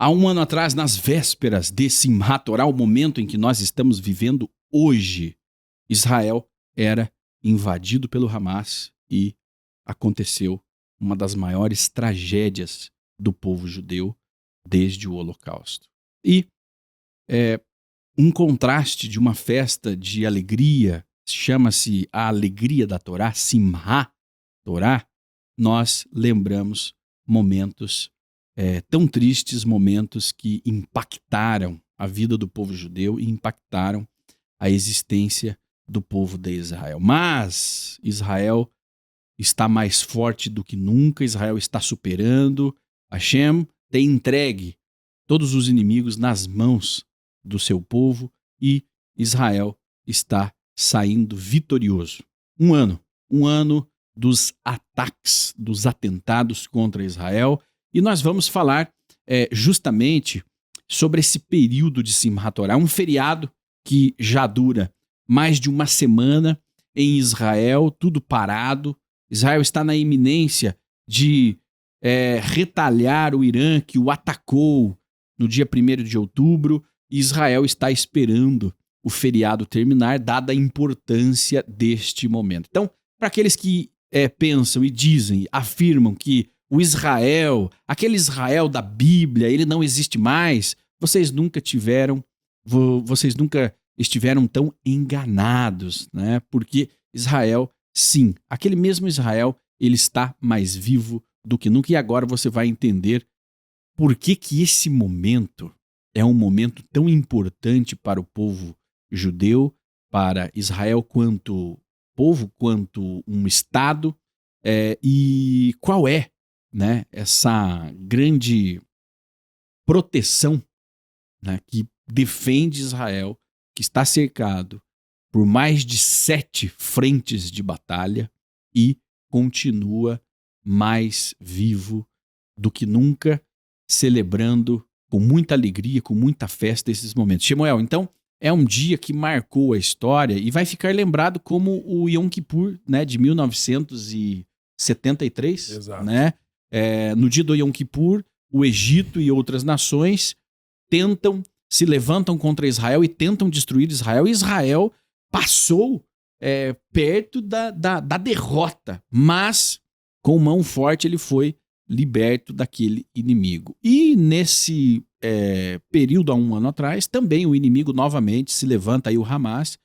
Há um ano atrás, nas vésperas de Simhat Torah, o momento em que nós estamos vivendo hoje, Israel era invadido pelo Hamas e aconteceu uma das maiores tragédias do povo judeu desde o Holocausto. E um contraste de uma festa de alegria, chama-se a alegria da Torá, Simhat Torá, nós lembramos momentos tão tristes, momentos que impactaram a vida do povo judeu e impactaram a existência do povo de Israel. Mas Israel está mais forte do que nunca, Israel está superando. Hashem tem entregue todos os inimigos nas mãos do seu povo e Israel está saindo vitorioso. Um ano dos ataques, dos atentados contra Israel. E nós vamos falar justamente sobre esse período de Simhat Torah, um feriado que já dura mais de uma semana em Israel, tudo parado. Israel está na iminência de retalhar o Irã, que o atacou no dia 1º de outubro. E Israel está esperando o feriado terminar, dada a importância deste momento. Então, para aqueles que pensam e dizem, afirmam que o Israel, aquele Israel da Bíblia, ele não existe mais, vocês nunca estiveram tão enganados, né? Porque Israel, sim, aquele mesmo Israel, ele está mais vivo do que nunca. E agora você vai entender por que esse momento é um momento tão importante para o povo judeu, para Israel quanto povo, quanto um Estado, e qual é, né, essa grande proteção, né, que defende Israel, que está cercado por mais de 7 frentes de batalha e continua mais vivo do que nunca, celebrando com muita alegria, com muita festa esses momentos. Shemuel, então, é um dia que marcou a história e vai ficar lembrado como o Yom Kippur, né, de 1973. Exato. Né? No dia do Yom Kippur, o Egito e outras nações se levantam contra Israel e tentam destruir Israel. E Israel passou perto da derrota, mas com mão forte ele foi liberto daquele inimigo. E nesse período, há um ano atrás, também o inimigo novamente se levanta, aí o Hamas,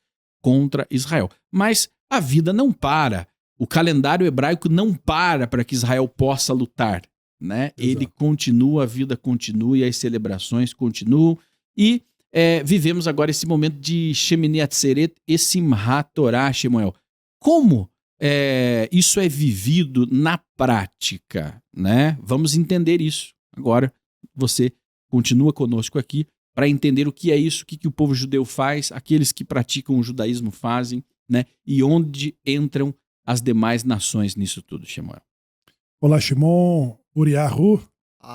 contra Israel. Mas a vida não para. O calendário hebraico não para que Israel possa lutar, né? Ele continua, a vida continua e as celebrações continuam. E vivemos agora esse momento de Shemini Atzeret e Simhat Torah, Shemuel. Como isso é vivido na prática, né? Vamos entender isso. Agora você continua conosco aqui para entender o que é isso, o que o povo judeu faz, aqueles que praticam o judaísmo fazem, né? E onde entram as demais nações nisso tudo, Shemuel. Olá, Shimon, Uriahu,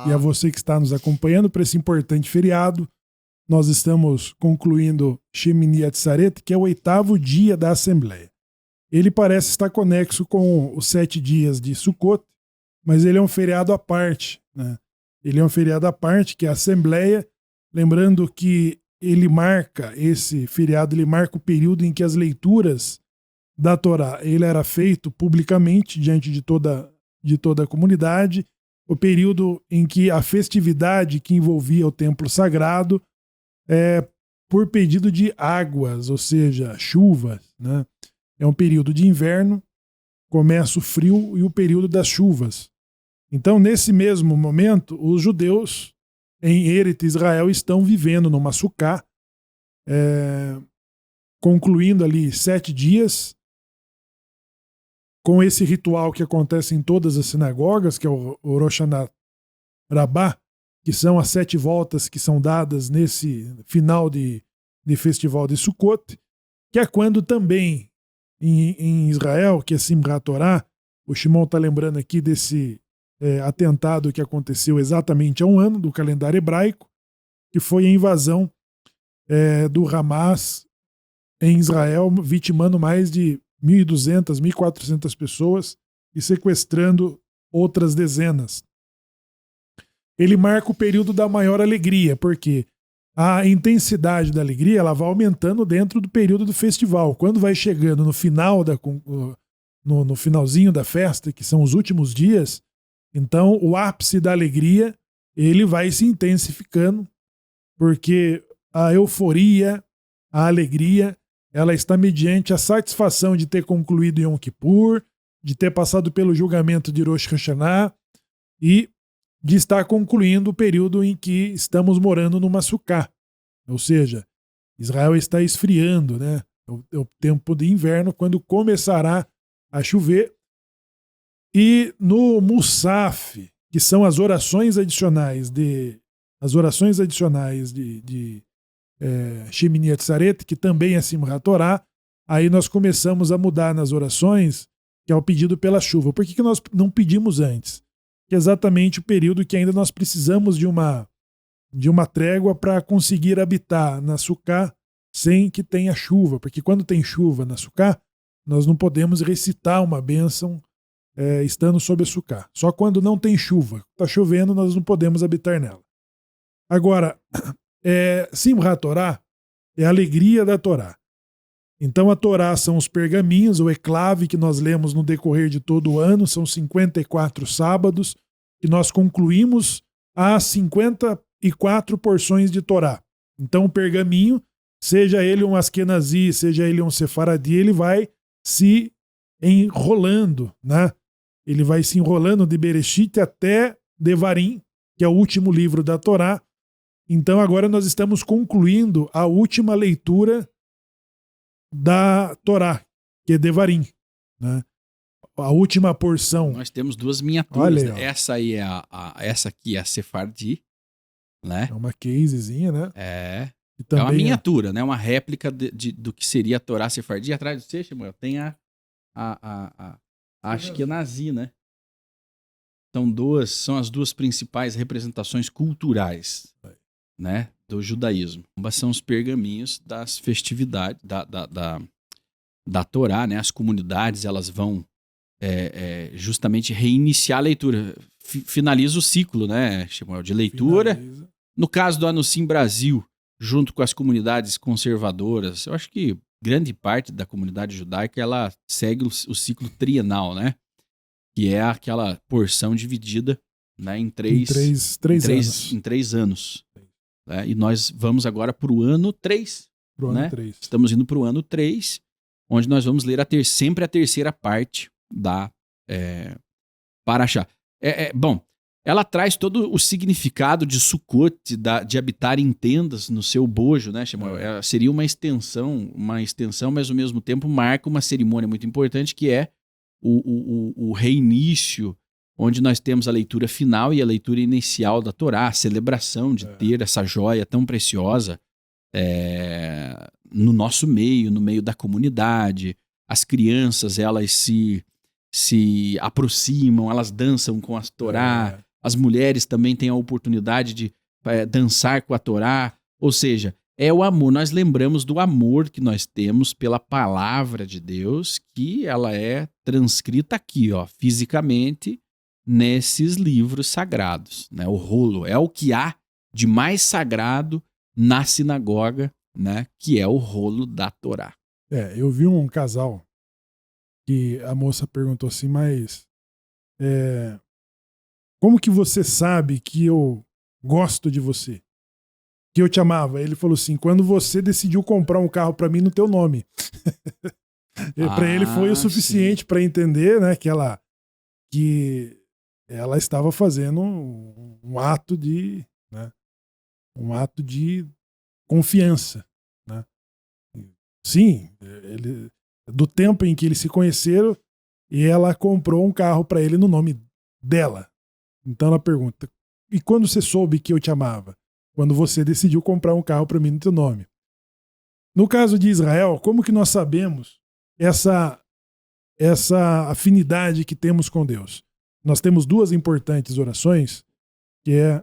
e a você que está nos acompanhando para esse importante feriado. Nós estamos concluindo Shemini Atzeret, que é o 8º dia da Assembleia. Ele parece estar conexo com os 7 dias de Sukkot, mas ele é um feriado à parte, né? Ele é um feriado à parte, que é a Assembleia, lembrando que esse feriado marca o período em que as leituras da Torá, ele era feito publicamente diante de toda a comunidade, o período em que a festividade que envolvia o templo sagrado por pedido de águas, ou seja, chuvas, né? É um período de inverno, começa o frio e o período das chuvas. Então, nesse mesmo momento, os judeus em Eretz Israel estão vivendo numa sucá, concluindo ali 7 dias, com esse ritual que acontece em todas as sinagogas, que é o Rosh Hashanah Rabbah, que são as 7 voltas que são dadas nesse final de festival de Sukkot, que é quando também em Israel, que é Simchat Torah, o Shimon está lembrando aqui desse atentado que aconteceu exatamente há um ano, do calendário hebraico, que foi a invasão do Hamas em Israel, vitimando mais de 1.200, 1.400 pessoas e sequestrando outras dezenas. ele marca o período da maior alegria, porque a intensidade da alegria ela vai aumentando dentro do período do festival. Quando vai chegando no final no finalzinho da festa, que são os últimos dias, então o ápice da alegria ele vai se intensificando, porque a euforia, a alegria, ela está mediante a satisfação de ter concluído Yom Kippur, de ter passado pelo julgamento de Rosh Hashanah e de estar concluindo o período em que estamos morando numa sucá. Ou seja, Israel está esfriando, né? É o tempo de inverno, quando começará a chover. E no Musaf, que são as orações adicionais de Shemini Atzaret, que também é Simchat Torah, aí nós começamos a mudar nas orações, que é o pedido pela chuva. Por que nós não pedimos antes? Que é exatamente o período que ainda nós precisamos de uma trégua para conseguir habitar na sucá sem que tenha chuva. Porque quando tem chuva na sucá, nós não podemos recitar uma bênção estando sob a sucá. Só quando não tem chuva, está chovendo, nós não podemos habitar nela. Agora, Simchat Torah é a alegria da Torá. Então a Torá são os pergaminhos, o eclave que nós lemos no decorrer de todo o ano, são 54 sábados, que nós concluímos as 54 porções de Torá. Então o pergaminho, seja ele um Askenazi, seja ele um Sefaradi, ele vai se enrolando, né? Ele vai se enrolando de Bereshit até Devarim, que é o último livro da Torá. Então agora nós estamos concluindo a última leitura da Torá, que é Devarim, né? A última porção. Nós temos duas miniaturas. Olha, né? Essa aí essa aqui é a Sefardi, né? É uma casezinha, né? É uma miniatura, né? Uma réplica do que seria a Torá Sefardi. Atrás de você, Samuel, tem acho que é Nazi, né? São as duas principais representações culturais, né, do judaísmo. São os pergaminhos das festividades da Torá, né? As comunidades elas vão justamente reiniciar a leitura. Finaliza o ciclo, né, de leitura. Finaliza. No caso do Anusim Brasil, junto com as comunidades conservadoras, eu acho que grande parte da comunidade judaica ela segue o ciclo trienal, né? Que é aquela porção dividida, né, em três anos. Né? E nós vamos agora para o ano 3. Né? 3. Estamos indo para o ano 3, onde nós vamos ler sempre a terceira parte da Parashá. Bom, ela traz todo o significado de Sukkot, de habitar em tendas no seu bojo, né? Seria uma extensão, mas ao mesmo tempo marca uma cerimônia muito importante que é o reinício, onde nós temos a leitura final e a leitura inicial da Torá, a celebração de ter essa joia tão preciosa no nosso meio, no meio da comunidade. As crianças, elas se aproximam, elas dançam com a Torá. As mulheres também têm a oportunidade de dançar com a Torá. Ou seja, é o amor. Nós lembramos do amor que nós temos pela palavra de Deus, que ela é transcrita aqui, fisicamente, nesses livros sagrados. Né? O rolo é o que há de mais sagrado na sinagoga, né? Que é o rolo da Torá. Eu vi um casal que a moça perguntou assim, mas como que você sabe que eu gosto de você? Que eu te amava? Ele falou assim, quando você decidiu comprar um carro para mim no teu nome. Para ele foi o suficiente para entender, né, que ela estava fazendo um ato de, né, confiança, né? Sim, do tempo em que eles se conheceram, e ela comprou um carro para ele no nome dela. Então ela pergunta, e quando você soube que eu te amava? Quando você decidiu comprar um carro para mim no teu nome. No caso de Israel, como que nós sabemos essa afinidade que temos com Deus? Nós temos duas importantes orações, que é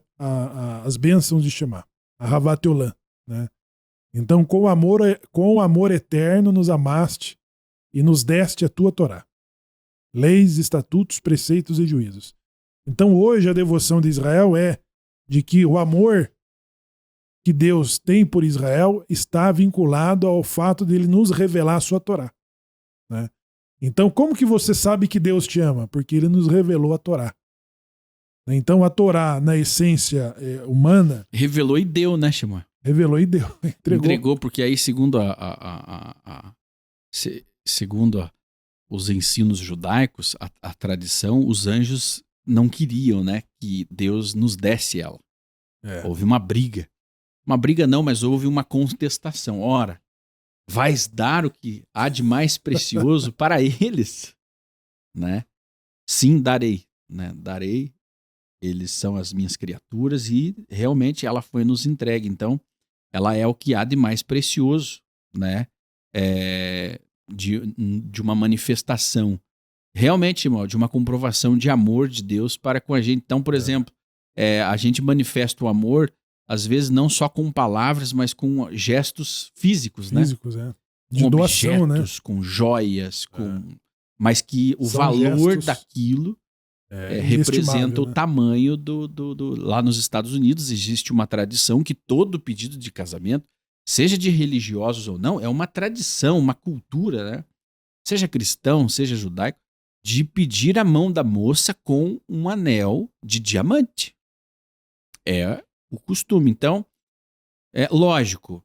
as bênçãos de Shema, a Havat Olam, né? Então, com amor eterno nos amaste e nos deste a tua Torá. Leis, estatutos, preceitos e juízos. Então, hoje a devoção de Israel é de que o amor que Deus tem por Israel está vinculado ao fato de ele nos revelar a sua Torá, né? Então, como que você sabe que Deus te ama? Porque ele nos revelou a Torá. Então, a Torá, na essência humana... Revelou e deu, né, Shimon? Revelou e deu. Entregou, porque aí, segundo os ensinos judaicos, a tradição, os anjos não queriam, né, que Deus nos desse ela. Houve uma briga. Uma briga não, mas houve uma contestação. Ora, vais dar o que há de mais precioso para eles, né? Sim, darei, né? Darei, eles são as minhas criaturas e realmente ela foi nos entregue. Então, ela é o que há de mais precioso, né? De uma manifestação, realmente, irmão, de uma comprovação de amor de Deus para com a gente. Então, por exemplo, a gente manifesta o amor às vezes não só com palavras, mas com gestos físicos, né? Físicos, de com doação, objetos, né? Com joias, mas que o São valor gestos, daquilo representa o né? tamanho Lá nos Estados Unidos existe uma tradição que todo pedido de casamento, seja de religiosos ou não, é uma tradição, uma cultura, né? Seja cristão, seja judaico, de pedir a mão da moça com um anel de diamante. É o costume. Então, lógico,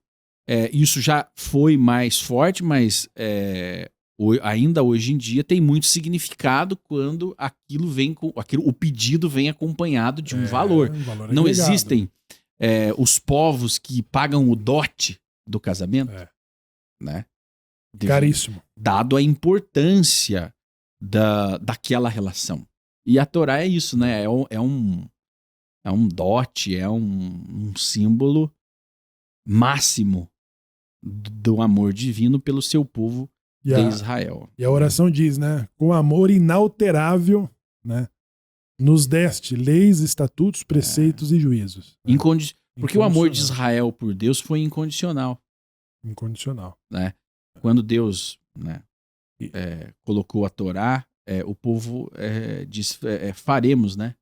isso já foi mais forte, mas ainda hoje em dia tem muito significado quando o pedido vem acompanhado de um valor. Não existem os povos que pagam o dote do casamento, né? Caríssimo. Dado a importância daquela relação. E a Torá é isso, né? É um dote, é um símbolo máximo do amor divino pelo seu povo de Israel. E a oração diz, né? Com amor inalterável, né? Nos deste leis, estatutos, preceitos e juízos. Porque o amor de Israel por Deus foi incondicional. Incondicional. Né? Quando Deus, né, colocou a Torá, o povo diz, faremos, né?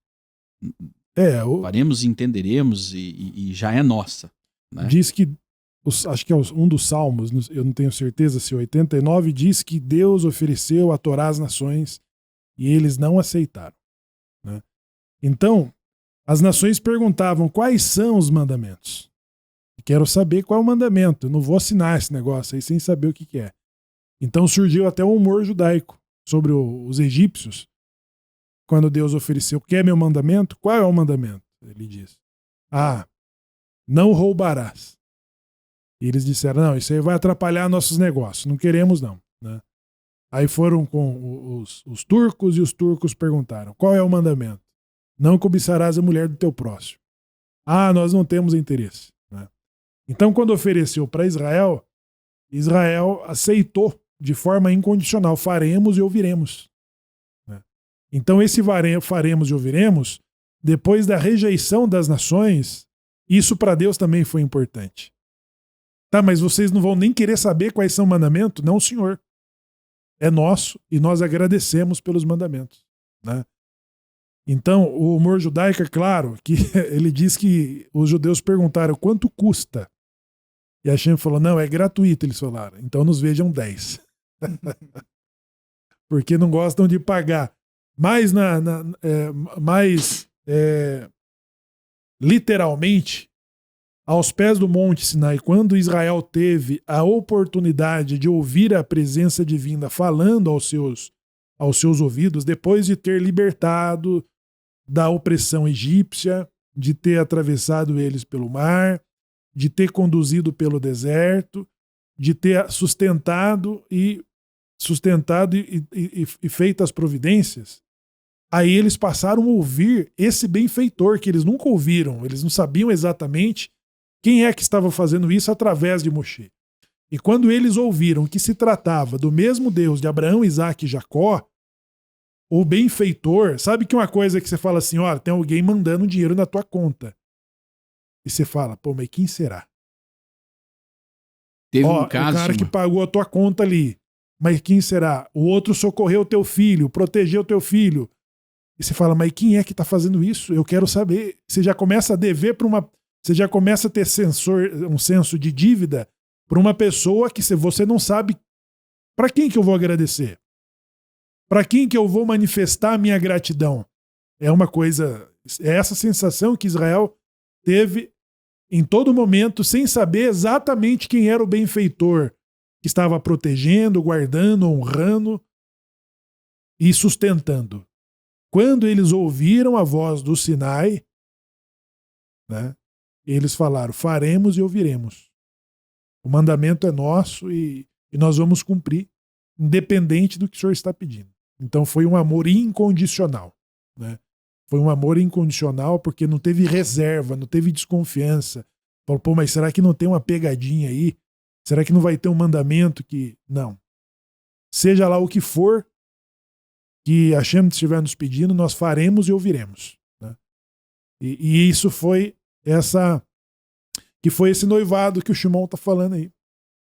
Faremos e entenderemos e já é nossa. Né? Diz que, acho que é um dos salmos, eu não tenho certeza se 89, diz que Deus ofereceu a Torá às nações e eles não aceitaram. Né? Então, as nações perguntavam quais são os mandamentos. Quero saber qual é o mandamento, eu não vou assinar esse negócio aí sem saber o que é. Então surgiu até um humor judaico sobre os egípcios. Quando Deus ofereceu, quer meu mandamento? Qual é o mandamento? Ele diz, não roubarás. E eles disseram, não, isso aí vai atrapalhar nossos negócios, não queremos não. Né? Aí foram com os turcos e os turcos perguntaram, qual é o mandamento? Não cobiçarás a mulher do teu próximo. Nós não temos interesse. Né? Então quando ofereceu para Israel, Israel aceitou de forma incondicional, faremos e ouviremos. Então esse faremos e ouviremos, depois da rejeição das nações, isso para Deus também foi importante. Tá, mas vocês não vão nem querer saber quais são os mandamentos? Não, senhor. É nosso e nós agradecemos pelos mandamentos. Né? Então, o humor judaico é claro que ele diz que os judeus perguntaram quanto custa. E a Hashem falou, não, é gratuito, eles falaram. Então nos vejam 10. Porque não gostam de pagar. Mais literalmente, aos pés do Monte Sinai, quando Israel teve a oportunidade de ouvir a presença divina falando aos seus ouvidos, depois de ter libertado da opressão egípcia, de ter atravessado eles pelo mar, de ter conduzido pelo deserto, de ter sustentado e feito as providências, aí eles passaram a ouvir esse benfeitor que eles nunca ouviram, eles não sabiam exatamente quem é que estava fazendo isso através de Moshe. E quando eles ouviram que se tratava do mesmo Deus de Abraão, Isaac e Jacó, o benfeitor, sabe que uma coisa que você fala assim, olha, tem alguém mandando dinheiro na tua conta. E você fala, pô, mas quem será? Teve um caso, o cara que pagou a tua conta ali. Mas quem será? O outro socorreu o teu filho, protegeu o teu filho. E você fala, mas quem é que está fazendo isso? Eu quero saber. Você já começa a dever para uma... Você já começa a ter um senso de dívida para uma pessoa que você não sabe para quem que eu vou agradecer. Para quem que eu vou manifestar a minha gratidão. É uma coisa... É essa sensação que Israel teve em todo momento, sem saber exatamente quem era o benfeitor que estava protegendo, guardando, honrando e sustentando. Quando eles ouviram a voz do Sinai, né, eles falaram, faremos e ouviremos. O mandamento é nosso e nós vamos cumprir, independente do que o Senhor está pedindo. Então foi um amor incondicional, né? Foi um amor incondicional porque não teve reserva, não teve desconfiança. Falou, pô, mas será que não tem uma pegadinha aí? Será que não vai ter um mandamento que... Não. Seja lá o que for que Hashem estiver nos pedindo, nós faremos e ouviremos. Né? E isso foi esse noivado que o Shimon está falando aí.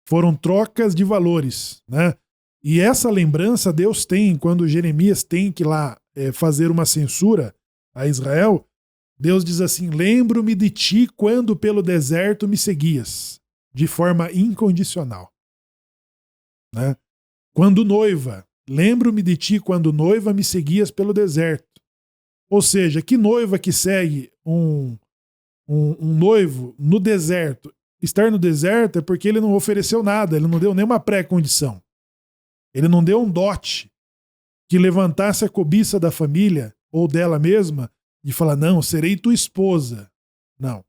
Foram trocas de valores. Né? E essa lembrança Deus tem, quando Jeremias tem que lá fazer uma censura a Israel, Deus diz assim, lembro-me de ti quando pelo deserto me seguias, de forma incondicional. Né? Quando noiva, lembro-me de ti quando noiva me seguias pelo deserto. Ou seja, que noiva que segue um noivo no deserto? Estar no deserto é porque ele não ofereceu nada, ele não deu nenhuma pré-condição. Ele não deu um dote que levantasse a cobiça da família ou dela mesma de falar, não, serei tua esposa. Não.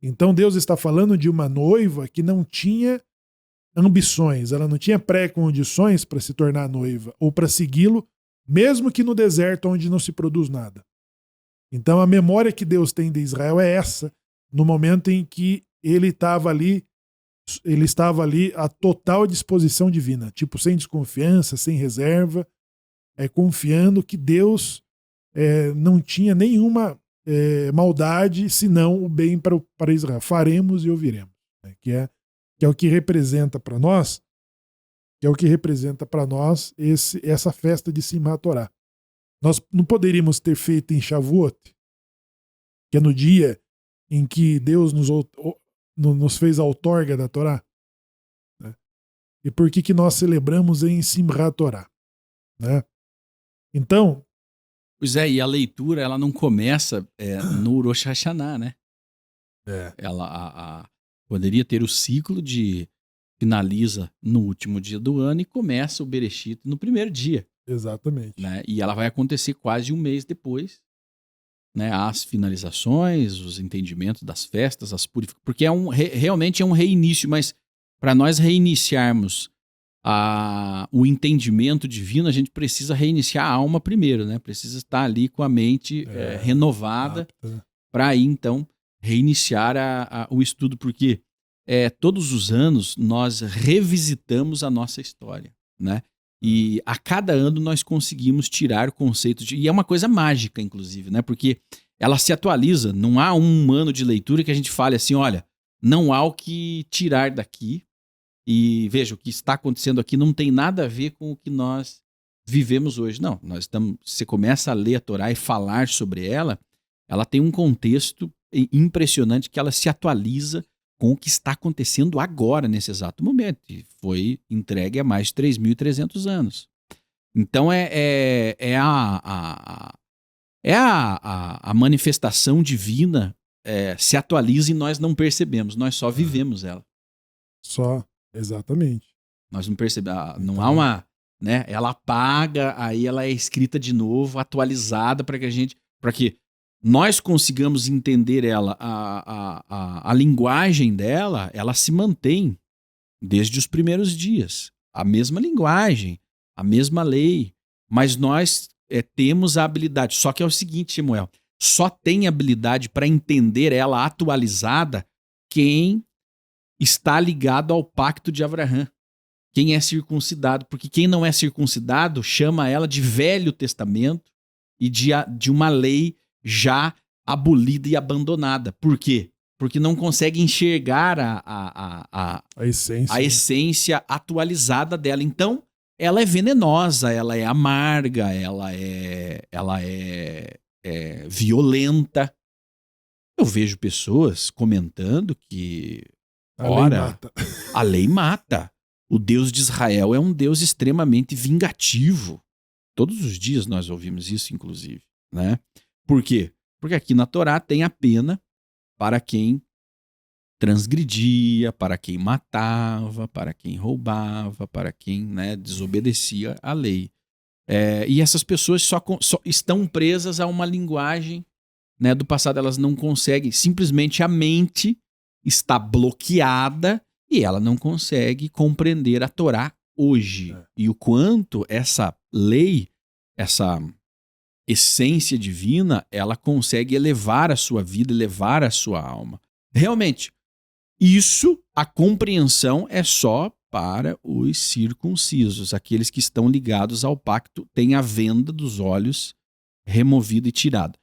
Então Deus está falando de uma noiva que não tinha ambições, ela não tinha pré-condições para se tornar noiva ou para segui-lo, mesmo que no deserto onde não se produz nada. Então a memória que Deus tem de Israel é essa, no momento em que ele estava ali à total disposição divina, tipo sem desconfiança, sem reserva, confiando que Deus não tinha nenhuma maldade, senão o bem para Israel. Faremos e ouviremos, né? Que é o que representa para nós, essa festa de Simhat Torá. Nós não poderíamos ter feito em Shavuot, que é no dia em que Deus nos fez a outorga da Torá, né? E por que nós celebramos em Simhat Torá, né? Então, pois é, e a leitura ela não começa no Rosh Hashanah, né? Ela poderia ter o ciclo de finaliza no último dia do ano e começa o Bereshit no primeiro dia. Exatamente. Né? E ela vai acontecer quase um mês depois. Né? As finalizações, os entendimentos das festas, as purificações. Porque realmente é um reinício, mas para nós reiniciarmos o entendimento divino, a gente precisa reiniciar a alma primeiro, né? Precisa estar ali com a mente renovada para aí, então, reiniciar o estudo, porque todos os anos nós revisitamos a nossa história, né? E a cada ano nós conseguimos tirar conceitos e é uma coisa mágica, inclusive, né? Porque ela se atualiza, não há um ano de leitura que a gente fale assim, olha, não há o que tirar daqui. E veja, o que está acontecendo aqui não tem nada a ver com o que nós vivemos hoje. Não, você começa a ler a Torá e falar sobre ela tem um contexto impressionante que ela se atualiza com o que está acontecendo agora, nesse exato momento. E foi entregue há mais de 3.300 anos. Então a manifestação divina se atualiza e nós não percebemos, nós só vivemos ela. Só. Exatamente. Nós não percebemos, não há uma, né? Ela apaga, aí ela é escrita de novo, atualizada para que nós consigamos entender ela, a linguagem dela, ela se mantém desde os primeiros dias, a mesma linguagem, a mesma lei, mas nós temos a habilidade. Só que é o seguinte, Samuel, só tem habilidade para entender ela atualizada quem está ligado ao pacto de Abraão. Quem é circuncidado, porque quem não é circuncidado chama ela de Velho Testamento e de uma lei já abolida e abandonada. Por quê? Porque não consegue enxergar a essência atualizada dela. Então, ela é venenosa, ela é amarga, ela é violenta. Eu vejo pessoas comentando que, ora, a lei mata. O Deus de Israel é um Deus extremamente vingativo. Todos os dias nós ouvimos isso, inclusive, né? Por quê? Porque aqui na Torá tem a pena para quem transgredia, para quem matava, para quem roubava, para quem, né, desobedecia à lei. E essas pessoas só estão presas a uma linguagem, né, do passado. Elas não conseguem, simplesmente a mente está bloqueada e ela não consegue compreender a Torá hoje. E o quanto essa lei, essa essência divina, ela consegue elevar a sua vida, elevar a sua alma. Realmente, a compreensão é só para os circuncisos, aqueles que estão ligados ao pacto, têm a venda dos olhos removida e tirada.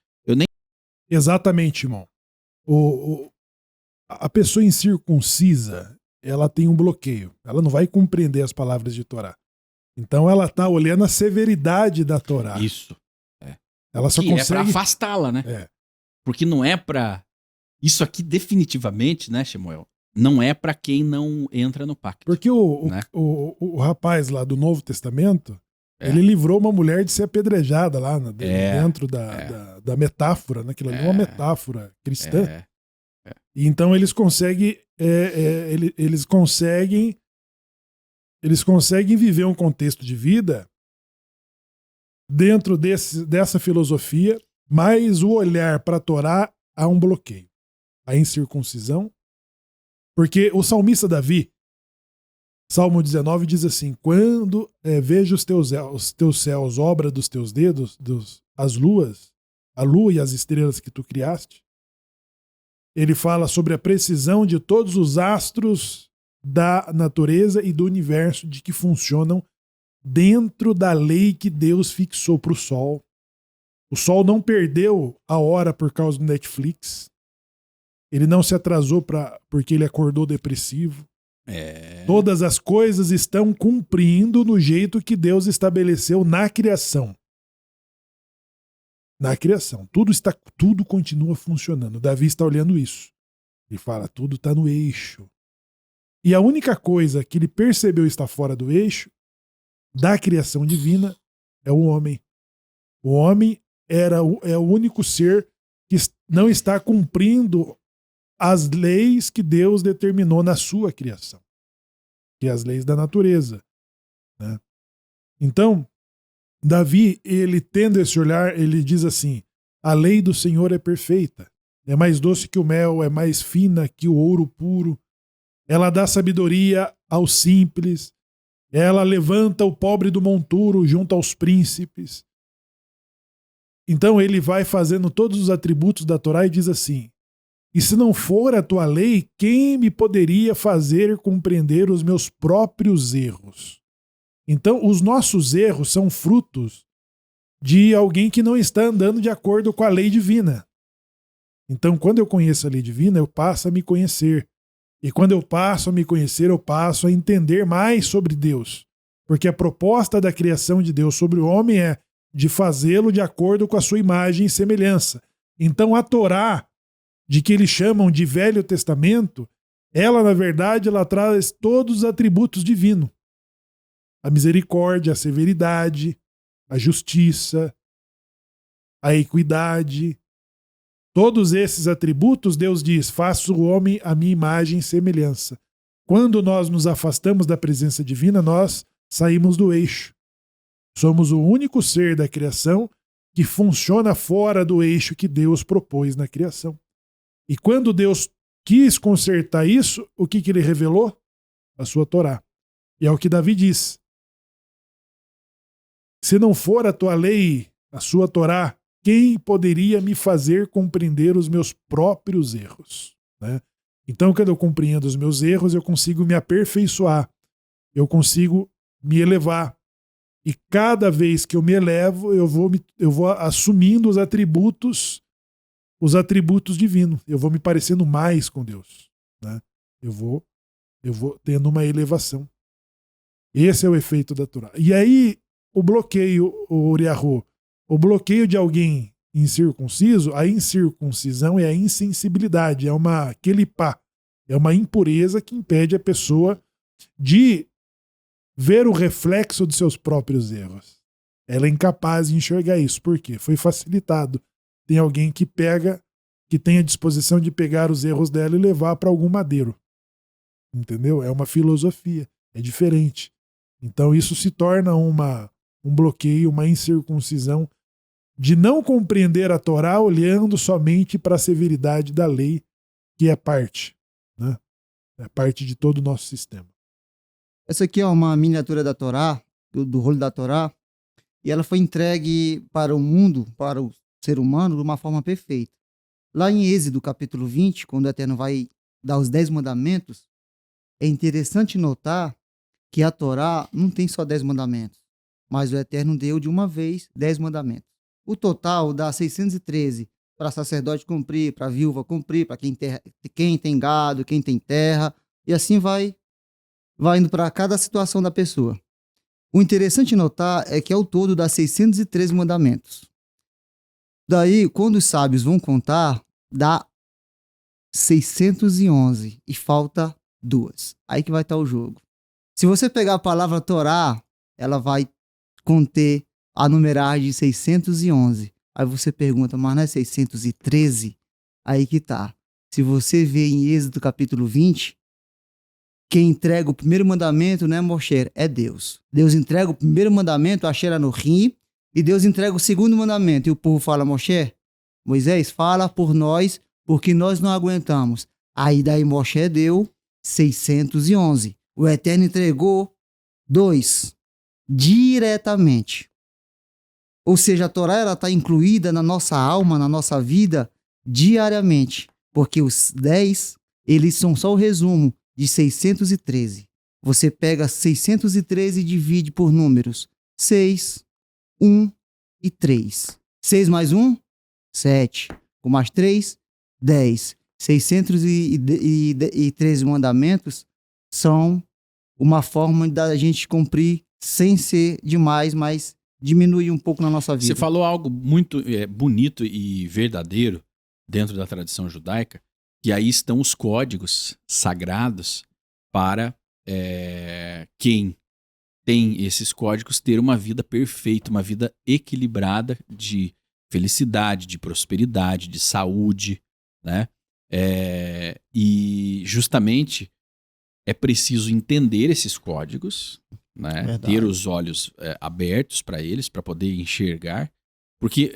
Exatamente, irmão. A pessoa incircuncisa, ela tem um bloqueio. Ela não vai compreender as palavras de Torá. Então ela está olhando a severidade da Torá. Isso. Ela só consegue... é para afastá-la, né? Porque não é para... Isso aqui definitivamente, né, Shemuel? Não é para quem não entra no pacto. Porque o rapaz lá do Novo Testamento, ele livrou uma mulher de ser apedrejada lá dentro da metáfora, né? Aquilo ali é uma metáfora cristã. E então eles conseguem viver um contexto de vida dentro dessa filosofia, mas o olhar para a Torá há um bloqueio. A incircuncisão. Porque o salmista Davi, Salmo 19, diz assim: quando vejo os teus céus, obra dos teus dedos, as luas, a lua e as estrelas que tu criaste, ele fala sobre a precisão de todos os astros da natureza e do universo, de que funcionam dentro da lei que Deus fixou para o sol. O sol não perdeu a hora por causa do Netflix. Ele não se atrasou porque ele acordou depressivo. Todas as coisas estão cumprindo no jeito que Deus estabeleceu na criação. Na criação. Tudo continua funcionando. Davi está olhando isso. Ele fala, tudo está no eixo. E a única coisa que ele percebeu está fora do eixo da criação divina é o homem. O homem é o único ser que não está cumprindo as leis que Deus determinou na sua criação, que é as leis da natureza, né? Então, Davi, ele tendo esse olhar, ele diz assim: a lei do Senhor é perfeita, é mais doce que o mel, é mais fina que o ouro puro, ela dá sabedoria aos simples, ela levanta o pobre do monturo junto aos príncipes. Então ele vai fazendo todos os atributos da Torá e diz assim: e se não for a tua lei, quem me poderia fazer compreender os meus próprios erros? Então, os nossos erros são frutos de alguém que não está andando de acordo com a lei divina. Então, quando eu conheço a lei divina, eu passo a me conhecer. E quando eu passo a me conhecer, eu passo a entender mais sobre Deus. Porque a proposta da criação de Deus sobre o homem é de fazê-lo de acordo com a sua imagem e semelhança. Então, a Torá, de que eles chamam de Velho Testamento, ela, na verdade, ela traz todos os atributos divinos. A misericórdia, a severidade, a justiça, a equidade. Todos esses atributos, Deus diz, faço o homem à minha imagem e semelhança. Quando nós nos afastamos da presença divina, nós saímos do eixo. Somos o único ser da criação que funciona fora do eixo que Deus propôs na criação. E quando Deus quis consertar isso, o que ele revelou? A sua Torá. E é o que Davi diz. Se não for a tua lei, a sua Torá, quem poderia me fazer compreender os meus próprios erros? Né? Então, quando eu compreendo os meus erros, eu consigo me aperfeiçoar. Eu consigo me elevar. E cada vez que eu me elevo, eu vou assumindo os atributos divinos. Eu vou me parecendo mais com Deus, né? Eu vou tendo uma elevação. Esse é o efeito da Torá. E aí, o bloqueio, o Uriarro, o bloqueio de alguém incircunciso, a incircuncisão é a insensibilidade, é uma kelipá, é uma impureza que impede a pessoa de ver o reflexo de seus próprios erros. Ela é incapaz de enxergar isso. Por quê? Foi facilitado. Tem alguém que tem a disposição de pegar os erros dela e levar para algum madeiro. Entendeu? É uma filosofia. É diferente. Então isso se torna um bloqueio, uma incircuncisão de não compreender a Torá olhando somente para a severidade da lei, que é parte, né? É parte de todo o nosso sistema. Essa aqui é uma miniatura da Torá, do rolo da Torá, e ela foi entregue para o mundo, para o ser humano, de uma forma perfeita. Lá em Êxodo, capítulo 20, quando o Eterno vai dar os 10 mandamentos, é interessante notar que a Torá não tem só 10 mandamentos, mas o Eterno deu de uma vez 10 mandamentos. O total dá 613 para sacerdote cumprir, para viúva cumprir, para quem tem gado, quem tem terra, e assim vai indo para cada situação da pessoa. O interessante notar é que ao todo dá 613 mandamentos. Daí, quando os sábios vão contar, dá 611 e falta 2. Aí que vai estar o jogo. Se você pegar a palavra Torá, ela vai conter a numeragem de 611. Aí você pergunta, mas não é 613? Aí que tá. Se você vê em Êxodo capítulo 20, quem entrega o primeiro mandamento não é Moshe, é Deus. Deus entrega o primeiro mandamento, Asher Anohim, e Deus entrega o segundo mandamento. E o povo fala, Moshe, Moisés, fala por nós, porque nós não aguentamos. Aí daí Moshe deu 611. O Eterno entregou 2 diretamente. Ou seja, a Torá está incluída na nossa alma, na nossa vida, diariamente. Porque os 10, eles são só o resumo de 613. Você pega 613 e divide por números. 6, 1 e 3. 6 mais 1, 7. Com mais 3, 10. 613 mandamentos são uma forma da gente cumprir sem ser demais, mas diminuir um pouco na nossa vida. Você falou algo muito bonito e verdadeiro dentro da tradição judaica, que aí estão os códigos sagrados para quem tem esses códigos ter uma vida perfeita, uma vida equilibrada de felicidade, de prosperidade, de saúde, né? E justamente é preciso entender esses códigos, né? Ter os olhos abertos para eles, para poder enxergar, porque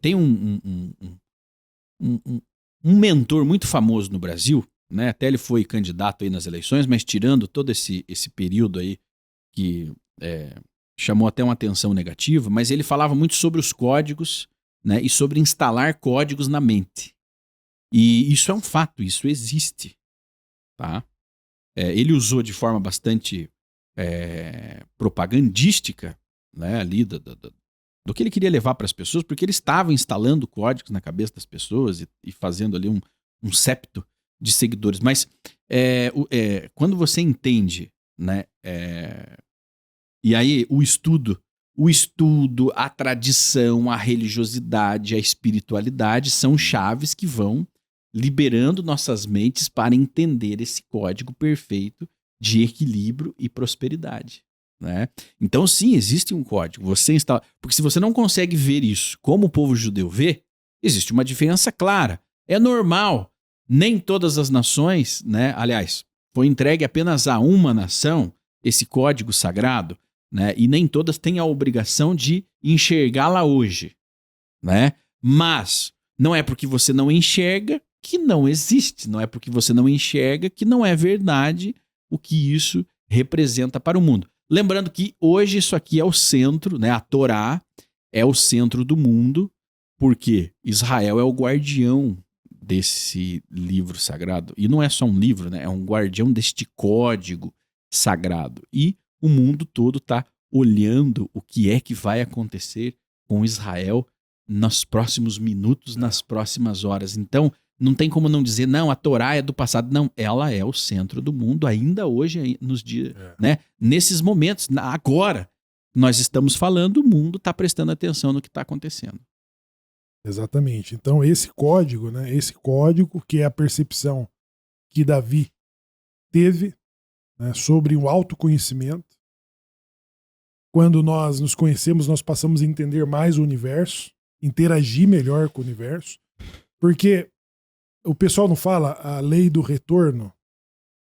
tem um mentor muito famoso no Brasil, né? Até ele foi candidato aí nas eleições, mas tirando todo esse período aí que chamou até uma atenção negativa, mas ele falava muito sobre os códigos, né? E sobre instalar códigos na mente. E isso é um fato, isso existe, tá? Ele usou de forma bastante propagandística, né, ali do que ele queria levar para as pessoas, porque ele estava instalando códigos na cabeça das pessoas e fazendo ali um septo de seguidores. Mas quando você entende, né, e aí o estudo, a tradição, a religiosidade, a espiritualidade são chaves que vão liberando nossas mentes para entender esse código perfeito de equilíbrio e prosperidade, né? Então, sim, existe um código. Porque se você não consegue ver isso como o povo judeu vê, existe uma diferença clara. É normal. Nem todas as nações, né? Aliás, foi entregue apenas a uma nação esse código sagrado, né? E nem todas têm a obrigação de enxergá-la hoje, né? Mas não é porque você não enxerga que não existe, não é porque você não enxerga que não é verdade o que isso representa para o mundo. Lembrando que hoje isso aqui é o centro, né? A Torá é o centro do mundo, porque Israel é o guardião desse livro sagrado. E não é só um livro, né? É um guardião deste código sagrado. E o mundo todo está olhando o que é que vai acontecer com Israel nos próximos minutos, nas próximas horas. Então, não tem como não dizer, não, a Torá é do passado. Não, ela é o centro do mundo ainda hoje, nos dias, né? Nesses momentos, agora, nós estamos falando, o mundo está prestando atenção no que está acontecendo. Exatamente. Então, esse código, né? Esse código que é a percepção que Davi teve, né, sobre o autoconhecimento. Quando nós nos conhecemos, nós passamos a entender mais o universo, interagir melhor com o universo. Porque o pessoal não fala a lei do retorno,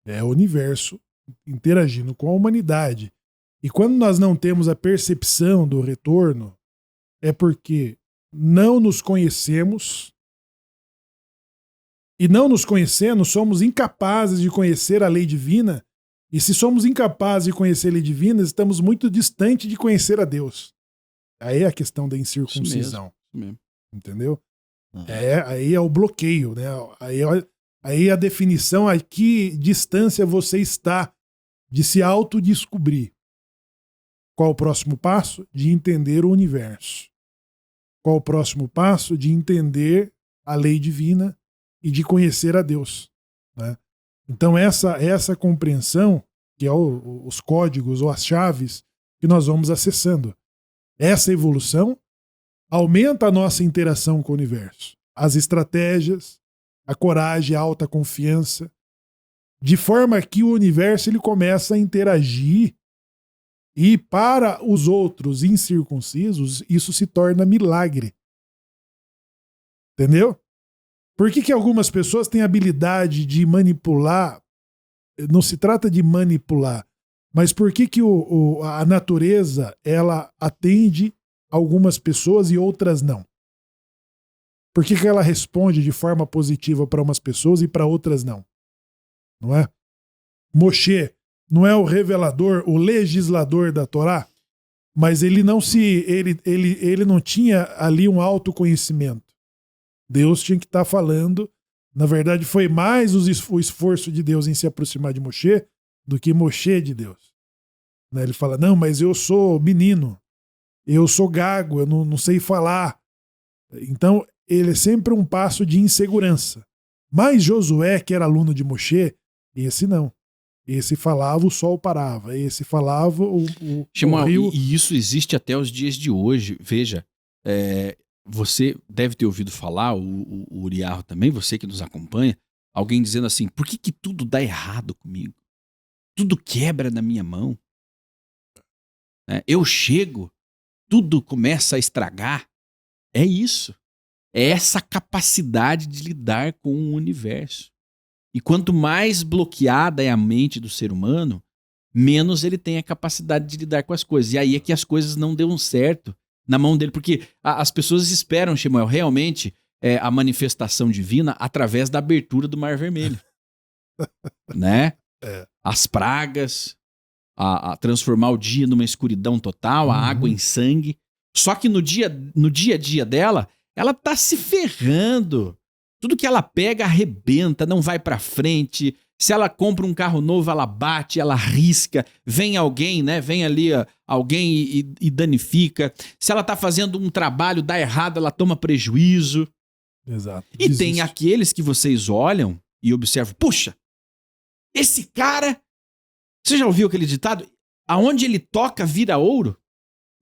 é o universo interagindo com a humanidade. E quando nós não temos a percepção do retorno, é porque não nos conhecemos, e não nos conhecendo, somos incapazes de conhecer a lei divina, e se somos incapazes de conhecer a lei divina, estamos muito distante de conhecer a Deus. Aí é a questão da incircuncisão. Isso mesmo. Entendeu? Aí é o bloqueio, né? Aí a definição a que distância você está de se autodescobrir. Qual o próximo passo? De entender o universo. Qual o próximo passo? De entender a lei divina e de conhecer a Deus, né? Então essa compreensão, que é os códigos ou as chaves que nós vamos acessando. Essa evolução aumenta a nossa interação com o universo. As estratégias, a coragem, a alta confiança, de forma que o universo ele começa a interagir e para os outros incircuncisos isso se torna milagre. Entendeu? Por que algumas pessoas têm habilidade de manipular? Não se trata de manipular, mas por que a natureza ela atende algumas pessoas e outras não? Por que ela responde de forma positiva para umas pessoas e para outras não? Não é? Moshe não é o revelador, o legislador da Torá, mas ele não tinha ali um autoconhecimento. Deus tinha que estar falando. Na verdade, foi mais o esforço de Deus em se aproximar de Moshe do que Moshe de Deus. Né? Ele fala, não, mas eu sou menino, eu sou gago, eu não sei falar. Então, ele é sempre um passo de insegurança. Mas Josué, que era aluno de Moshe, esse não. Esse falava, o sol parava. Esse falava, o rio... E isso existe até os dias de hoje. Veja, você deve ter ouvido falar, o Uriarro também, você que nos acompanha, alguém dizendo assim, por que tudo dá errado comigo? Tudo quebra na minha mão. Eu chego, tudo começa a estragar. É isso. É essa capacidade de lidar com o universo. E quanto mais bloqueada é a mente do ser humano, menos ele tem a capacidade de lidar com as coisas. E aí é que as coisas não dão certo na mão dele, porque as pessoas esperam, Shemuel, realmente a manifestação divina através da abertura do Mar Vermelho. Né? As pragas, a transformar o dia numa escuridão total, a água em sangue. Só que no dia a dia dela, ela tá se ferrando. Tudo que ela pega arrebenta, não vai pra frente. Se ela compra um carro novo, ela bate, ela risca. Vem alguém, né? Vem ali alguém e danifica. Se ela tá fazendo um trabalho, dá errado, ela toma prejuízo. Exato. E desiste. Tem aqueles que vocês olham e observam. Puxa, esse cara... Você já ouviu aquele ditado? Aonde ele toca, vira ouro?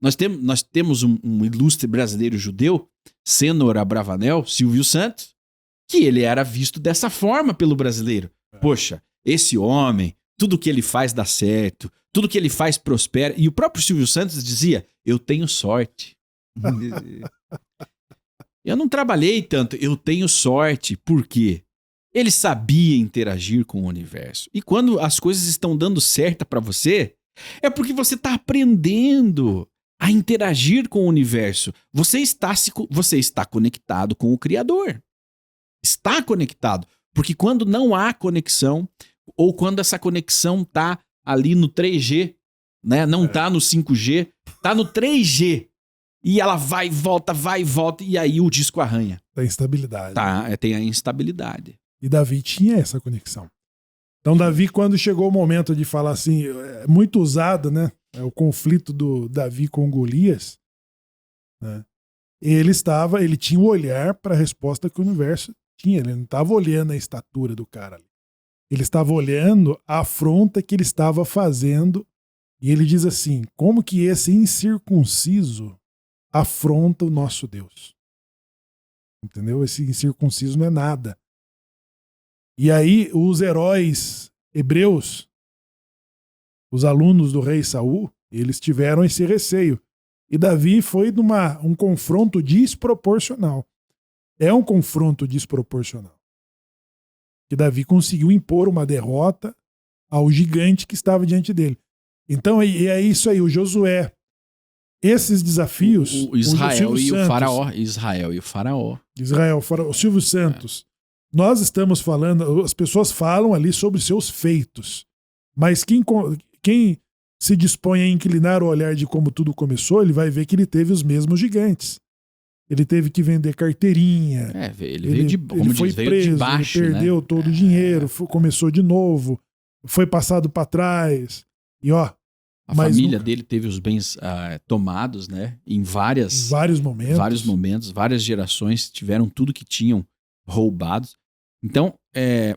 Nós temos um ilustre brasileiro judeu, Senor Abravanel, Silvio Santos, que ele era visto dessa forma pelo brasileiro. Poxa, esse homem, tudo que ele faz dá certo, tudo que ele faz prospera. E o próprio Silvio Santos dizia, eu tenho sorte. Eu não trabalhei tanto, eu tenho sorte. Por quê? Ele sabia interagir com o universo. E quando as coisas estão dando certo para você, é porque você está aprendendo a interagir com o universo. Você está conectado com o Criador. Está conectado. Porque quando não há conexão, ou quando essa conexão está ali no 3G, né? Não está no 5G, está no 3G. E ela vai e volta, e aí o disco arranha. Tem instabilidade. Tem a instabilidade. E Davi tinha essa conexão. Então Davi, quando chegou o momento de falar assim, é muito usado, né? O conflito do Davi com Golias, né? Ele tinha o olhar para a resposta que o universo tinha, ele não estava olhando a estatura do cara ali. Ele estava olhando a afronta que ele estava fazendo, e ele diz assim: como que esse incircunciso afronta o nosso Deus? Entendeu? Esse incircunciso não é nada. E aí os heróis hebreus, os alunos do rei Saul, eles tiveram esse receio. E Davi foi um confronto desproporcional. É um confronto desproporcional. Que Davi conseguiu impor uma derrota ao gigante que estava diante dele. Então é isso aí, o Josué. Esses desafios... O Israel e o Faraó. Israel, o Silvio Santos. Nós estamos falando, as pessoas falam ali sobre seus feitos. Mas quem se dispõe a inclinar o olhar de como tudo começou, ele vai ver que ele teve os mesmos gigantes. Ele teve que vender carteirinha. Ele foi preso, de baixo, ele perdeu todo o dinheiro, começou de novo, foi passado para trás. E ó, a família dele teve os bens tomados, né? Em vários momentos, várias gerações tiveram tudo que tinham roubados. Então,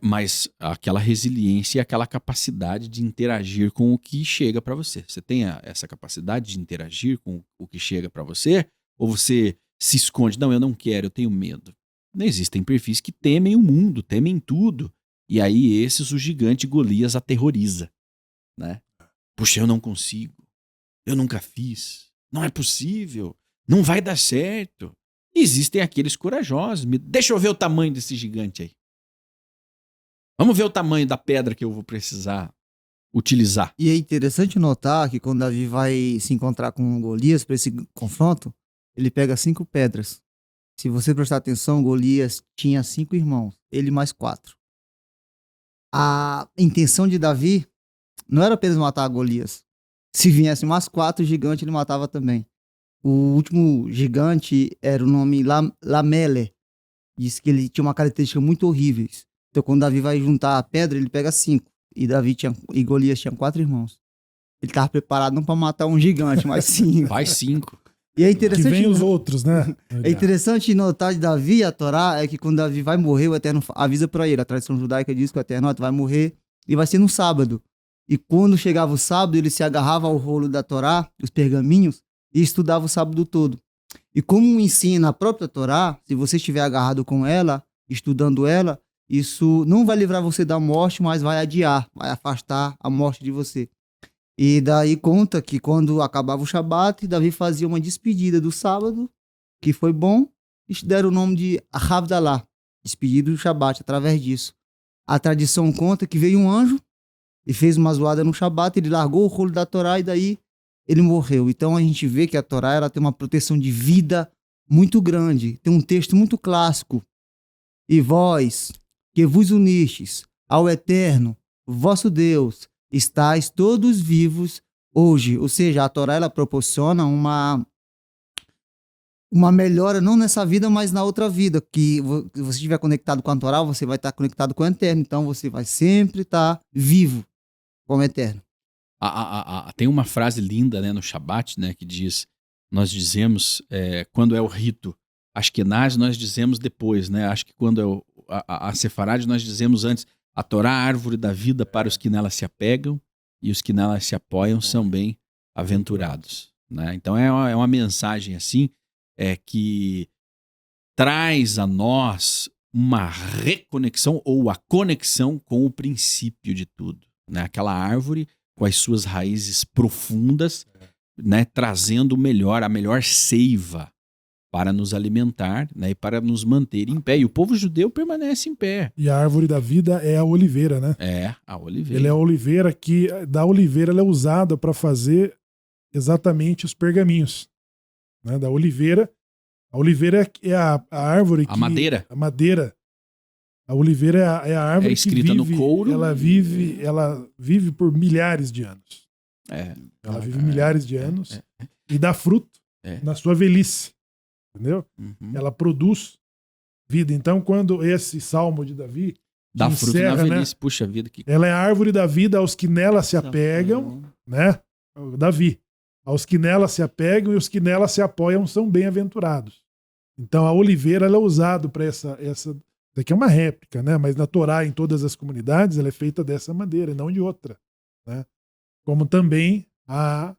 mas aquela resiliência e aquela capacidade de interagir com o que chega para você. Você tem essa capacidade de interagir com o que chega para você? Ou você se esconde? Não, eu não quero, eu tenho medo. Não existem perfis que temem o mundo, temem tudo. E aí o gigante Golias aterroriza, né? Puxa, eu não consigo. Eu nunca fiz. Não é possível. Não vai dar certo. E existem aqueles corajosos. Deixa eu ver o tamanho desse gigante aí. Vamos ver o tamanho da pedra que eu vou precisar utilizar. E é interessante notar que quando Davi vai se encontrar com Golias para esse confronto, ele pega 5 pedras. Se você prestar atenção, Golias tinha 5 irmãos, ele mais 4. A intenção de Davi não era apenas matar Golias. Se viesse mais 4 gigantes, ele matava também. O último gigante era o nome Lamele. Diz que ele tinha uma característica muito horrível. Então, quando Davi vai juntar a pedra, ele pega 5. E Golias tinha 4 irmãos. Ele estava preparado não para matar um gigante, mas 5. Vai 5. E é interessante, que vem os outros, né? É interessante notar de Davi e a Torá é que quando Davi vai morrer, o Eterno avisa para ele. A tradição judaica diz que o Eterno vai morrer e vai ser no sábado. E quando chegava o sábado, ele se agarrava ao rolo da Torá, os pergaminhos, e estudava o sábado todo. E como ensina a própria Torá, se você estiver agarrado com ela, estudando ela, isso não vai livrar você da morte, mas vai adiar, vai afastar a morte de você. E daí conta que quando acabava o Shabat, Davi fazia uma despedida do sábado, que foi bom, e deram o nome de Havdalah, despedida do Shabat, através disso. A tradição conta que veio um anjo e fez uma zoada no Shabat, ele largou o rolo da Torá e daí ele morreu. Então a gente vê que a Torá ela tem uma proteção de vida muito grande. Tem um texto muito clássico. E vós, que vos unistes ao Eterno, vosso Deus, estáis todos vivos hoje. Ou seja, a Torá ela proporciona uma melhora não nessa vida, mas na outra vida. Que se você estiver conectado com a Torá, você vai estar conectado com o Eterno. Então você vai sempre estar vivo com o Eterno. Tem uma frase linda, né, no Shabat, né, que diz, nós dizemos, quando é o rito Ashkenaz, nós dizemos depois, né? Acho que quando é a Sefarade, nós dizemos antes, a Torá, a árvore da vida para os que nela se apegam, e os que nela se apoiam são bem-aventurados, né? Então é uma mensagem assim, que traz a nós uma reconexão ou a conexão com o princípio de tudo, né? Aquela árvore com as suas raízes profundas, né? Trazendo a melhor seiva para nos alimentar, né, e para nos manter em pé. E o povo judeu permanece em pé. E a árvore da vida é a oliveira, né? É, a oliveira. Ele é a oliveira que, da oliveira, ela é usada para fazer exatamente os pergaminhos. Né? Da oliveira. A oliveira é a árvore que... A madeira. A madeira. A oliveira é a árvore escrita que vive, no couro. Ela vive por milhares de anos. Ela vive milhares de anos e dá fruto na sua velhice. Entendeu? Uhum. Ela produz vida. Então, quando esse salmo de Davi dá fruto na velhice, né? Puxa vida. Ela é a árvore da vida aos que nela se apegam, né? Davi. Aos que nela se apegam e os que nela se apoiam são bem-aventurados. Então, a oliveira ela é usada para essa Isso aqui é uma réplica, né? Mas na Torá, em todas as comunidades, ela é feita dessa maneira e não de outra, né? Como também a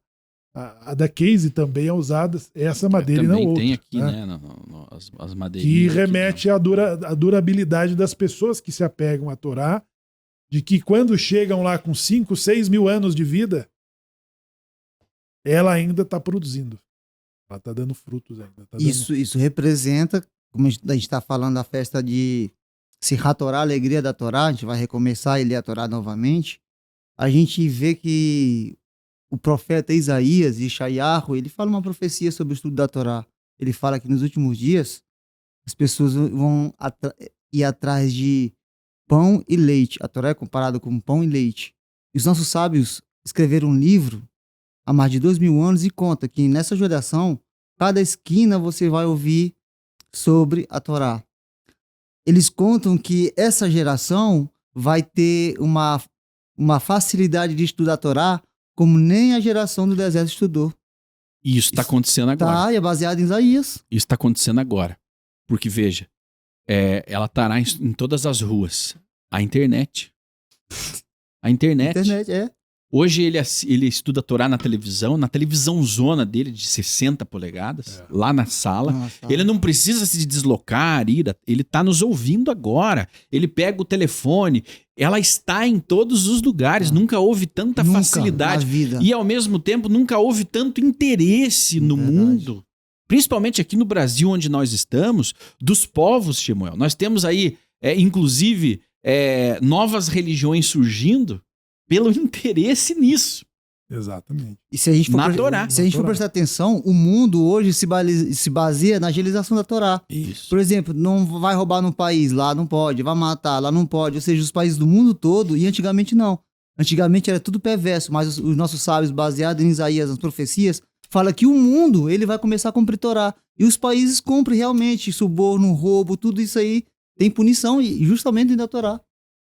da Case também é usada essa madeira e não outra. Tem aqui, né? As madeirinhas. Que remete à durabilidade das pessoas que se apegam à Torá, de que quando chegam lá com 5, 6 mil anos de vida, ela ainda está produzindo. Ela está dando frutos ainda. Isso representa, como a gente está falando da festa de Simchat Torá, a alegria da Torá, a gente vai recomeçar e ler a Torá novamente. A gente vê que o profeta Isaías, Yeshayahu, ele fala uma profecia sobre o estudo da Torá. Ele fala que nos últimos dias as pessoas vão ir atrás de pão e leite. A Torá é comparada com pão e leite. E os nossos sábios escreveram um livro há mais de 2000 anos e conta que nessa geração, cada esquina você vai ouvir sobre a Torá. Eles contam que essa geração vai ter uma facilidade de estudar a Torá como nem a geração do deserto estudou. E isso está acontecendo agora. Tá, e é baseado em Isaías. Isso está acontecendo agora. Porque, veja, ela estará em todas as ruas. A internet. A internet. Hoje ele estuda a Torá na televisão zona dele de 60 polegadas, lá na sala. Nossa. Ele não precisa se deslocar, ele está nos ouvindo agora. Ele pega o telefone, ela está em todos os lugares. Nunca houve tanta facilidade. E ao mesmo tempo, nunca houve tanto interesse no mundo. Principalmente aqui no Brasil, onde nós estamos, dos povos, Shemuel. Nós temos aí, inclusive, novas religiões surgindo pelo interesse nisso. Exatamente. E se a gente for prestar atenção, o mundo hoje se baseia na agilização da Torá. Isso. Por exemplo, não vai roubar num país, lá não pode, vai matar, lá não pode. Ou seja, os países do mundo todo, e antigamente não. Antigamente era tudo perverso, mas os nossos sábios, baseados em Isaías, nas profecias, fala que o mundo ele vai começar a cumprir Torá. E os países cumprem realmente suborno, roubo, tudo isso aí tem punição e justamente da Torá.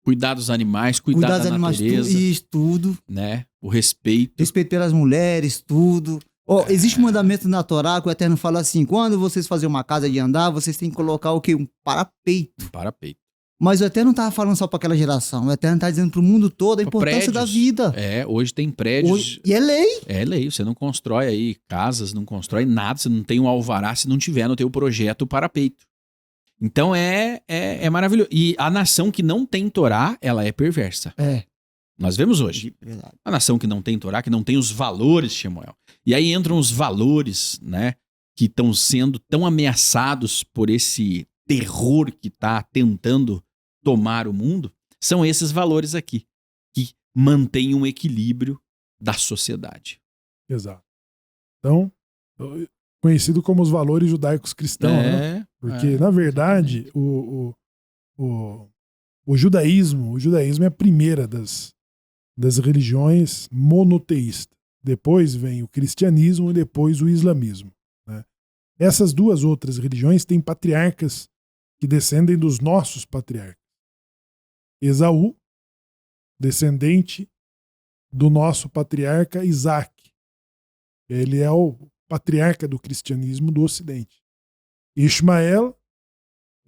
Cuidar dos animais, cuidar da natureza. Isso, tudo. Né? O respeito. Respeito pelas mulheres, tudo. Existe um mandamento na Torá que o Eterno fala assim, quando vocês fazem uma casa de andar, vocês têm que colocar o quê? Um parapeito. Um parapeito. Mas o Eterno não estava falando só para aquela geração. O Eterno está dizendo para o mundo todo a importância da vida. Hoje tem prédios. E é lei. É lei. Você não constrói aí casas, não constrói nada. Você não tem um alvará se não tiver no teu projeto o parapeito. Então é maravilhoso. E a nação que não tem Torá, ela é perversa. Nós vemos hoje. Verdade. A nação que não tem Torá, que não tem os valores, Shemuel. E aí entram os valores, né? Que estão sendo tão ameaçados por esse terror que está tentando tomar o mundo. São esses valores aqui, que mantêm um equilíbrio da sociedade. Exato. Então, conhecido como os valores judaicos cristãos, né? Porque, na verdade, o judaísmo é a primeira das religiões monoteístas. Depois vem o cristianismo e depois o islamismo. Né? Essas duas outras religiões têm patriarcas que descendem dos nossos patriarcas. Esaú, descendente do nosso patriarca Isaac. Ele é o patriarca do cristianismo do Ocidente. Ismael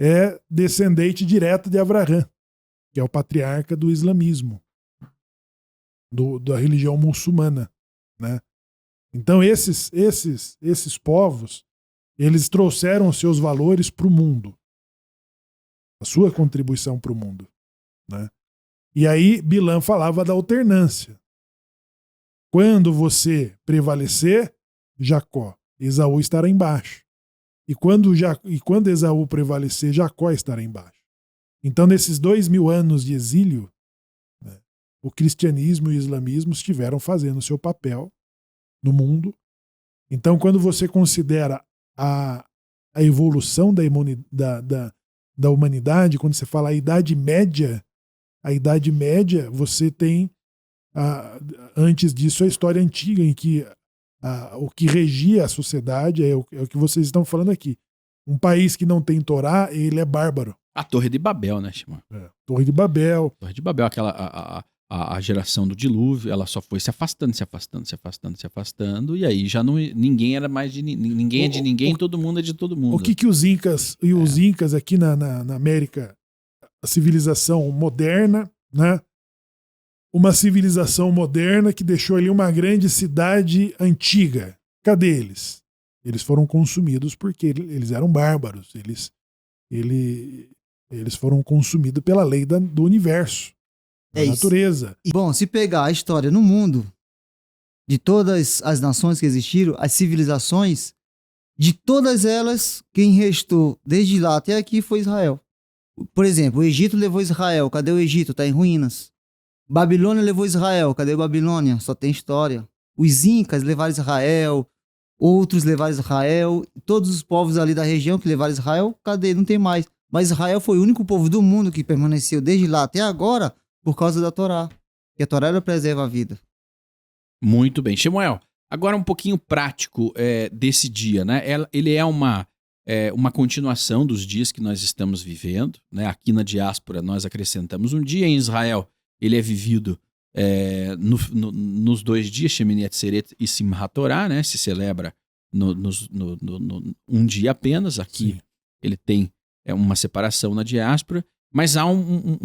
é descendente direto de Abraão, que é o patriarca do islamismo, da religião muçulmana, né? Então esses povos, eles trouxeram os seus valores para o mundo, a sua contribuição para o mundo, né? E aí Bilã falava da alternância. Quando você prevalecer, Jacó, Esaú estará embaixo. E quando Esaú prevalecer, Jacó estará embaixo. Então, nesses 2000 anos de exílio, né, o cristianismo e o islamismo estiveram fazendo o seu papel no mundo. Então, quando você considera a evolução da humanidade, quando você fala a Idade Média, você tem, antes disso, a história antiga em que o que regia a sociedade é o que vocês estão falando aqui. Um país que não tem Torá, ele é bárbaro. A Torre de Babel, né, Shimon? Torre de Babel. Torre de Babel, a geração do dilúvio, ela só foi se afastando, e aí já não, ninguém era mais de ninguém, é de ninguém, todo mundo é de todo mundo. O que os Incas e os Incas aqui na América civilização moderna, né? Uma civilização moderna que deixou ali uma grande cidade antiga. Cadê eles? Eles foram consumidos porque eles eram bárbaros. Eles foram consumidos pela lei do universo, da natureza. E, bom, se pegar a história no mundo, de todas as nações que existiram, as civilizações, de todas elas, quem restou desde lá até aqui foi Israel. Por exemplo, o Egito levou Israel. Cadê o Egito? Está em ruínas. Babilônia levou Israel. Cadê a Babilônia? Só tem história. Os Incas levaram Israel. Outros levaram Israel. Todos os povos ali da região que levaram Israel, cadê? Não tem mais. Mas Israel foi o único povo do mundo que permaneceu desde lá até agora por causa da Torá. E a Torá ela preserva a vida. Muito bem. Shemuel, agora um pouquinho prático desse dia, né? Ele é uma continuação dos dias que nós estamos vivendo, né? Aqui na diáspora nós acrescentamos um dia, em Israel ele é vivido nos 2 dias, Shemini Atzeret e Simchat Torah, né? Se celebra um dia apenas. Aqui Sim. Ele tem uma separação na diáspora, mas há um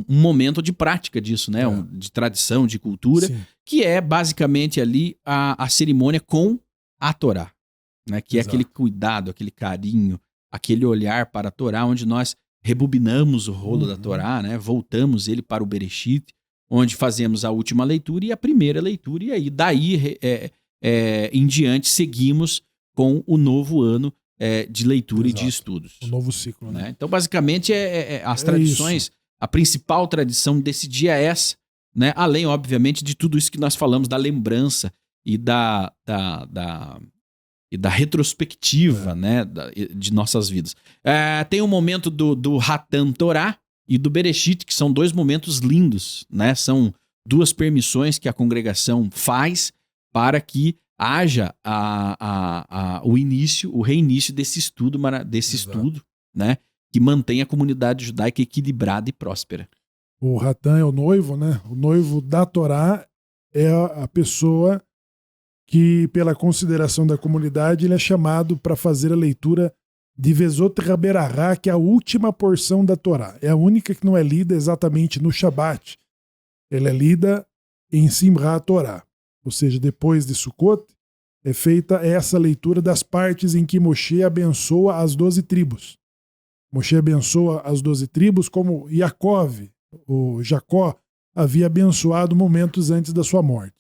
momento de prática disso, né? De tradição, de cultura, Sim. que é basicamente ali a cerimônia com a Torá, né? Que Exato. É aquele cuidado, aquele carinho, aquele olhar para a Torá, onde nós rebobinamos o rolo da Torá, né? Voltamos ele para o Bereshit, onde fazemos a última leitura e a primeira leitura, e aí daí em diante seguimos com o novo ano de leitura Exato. E de estudos. O novo ciclo, né? Então, basicamente, as tradições, a principal tradição desse dia é essa, né? Além, obviamente, de tudo isso que nós falamos, da lembrança e da retrospectiva, né? De nossas vidas. Tem o momento do Hatan Torah e do Bereshit, que são 2 momentos lindos, né? São 2 permissões que a congregação faz para que haja o reinício desse estudo, né? Que mantém a comunidade judaica equilibrada e próspera. O Hatan é o noivo, né? O noivo da Torá é a pessoa que, pela consideração da comunidade, ele é chamado para fazer a leitura de Vezot Raberahá, que é a última porção da Torá. É a única que não é lida exatamente no Shabat. Ela é lida em Simchat Torah. Ou seja, depois de Sukkot, é feita essa leitura das partes em que Moshe abençoa as 12 tribos. Moshe abençoa as 12 tribos como Yaakov, o Jacó, havia abençoado momentos antes da sua morte.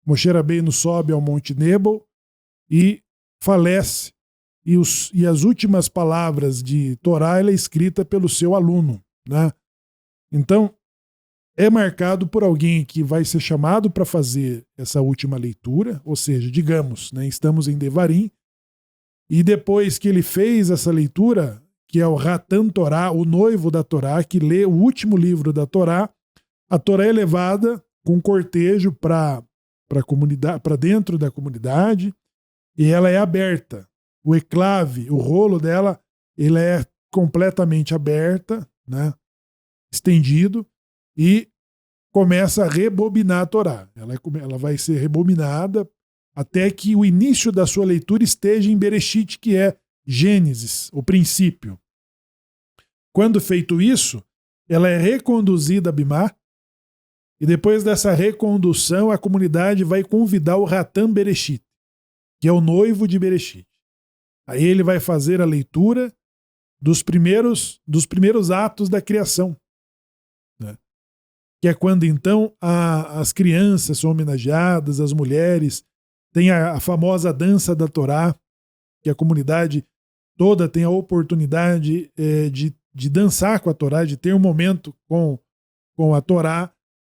Moshe Rabbeinu sobe ao Monte Nebo e falece. E as últimas palavras de Torá ela é escrita pelo seu aluno, né? Então, é marcado por alguém que vai ser chamado para fazer essa última leitura, ou seja, digamos, né, estamos em Devarim, e depois que ele fez essa leitura, que é o Hatan Torá, o noivo da Torá, que lê o último livro da Torá, a Torá é levada com cortejo para dentro da comunidade, e ela é aberta. O enclave, o rolo dela, ele é completamente aberta, né, estendido, e começa a rebobinar a Torá. Ela vai ser rebobinada até que o início da sua leitura esteja em Bereshit, que é Gênesis, o princípio. Quando feito isso, ela é reconduzida a Bimá, e depois dessa recondução, a comunidade vai convidar o Hatan Bereshit, que é o noivo de Bereshit. Aí ele vai fazer a leitura dos primeiros atos da criação, né? Que é quando então as crianças são homenageadas, as mulheres, tem a famosa dança da Torá, que a comunidade toda tem a oportunidade de dançar com a Torá, de ter um momento com a Torá,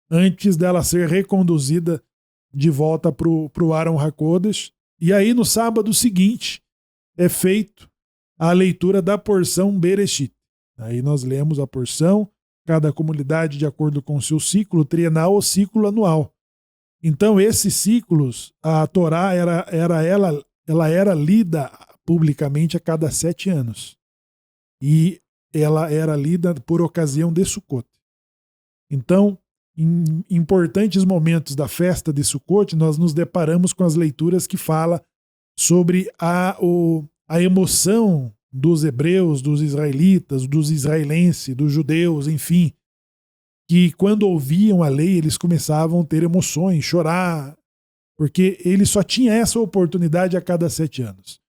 antes dela ser reconduzida de volta para o Aron HaKodesh. E aí no sábado seguinte é feito a leitura da porção Bereshit. Aí nós lemos a porção, cada comunidade de acordo com o seu ciclo trienal ou ciclo anual. Então esses ciclos, a Torá ela era lida publicamente a cada 7 anos. E ela era lida por ocasião de Sukkot. Então, em importantes momentos da festa de Sukkot, nós nos deparamos com as leituras que falam sobre a emoção dos hebreus, dos israelitas, dos israelenses, dos judeus, enfim, que quando ouviam a lei eles começavam a ter emoções, chorar, porque ele só tinha essa oportunidade a cada 7 anos.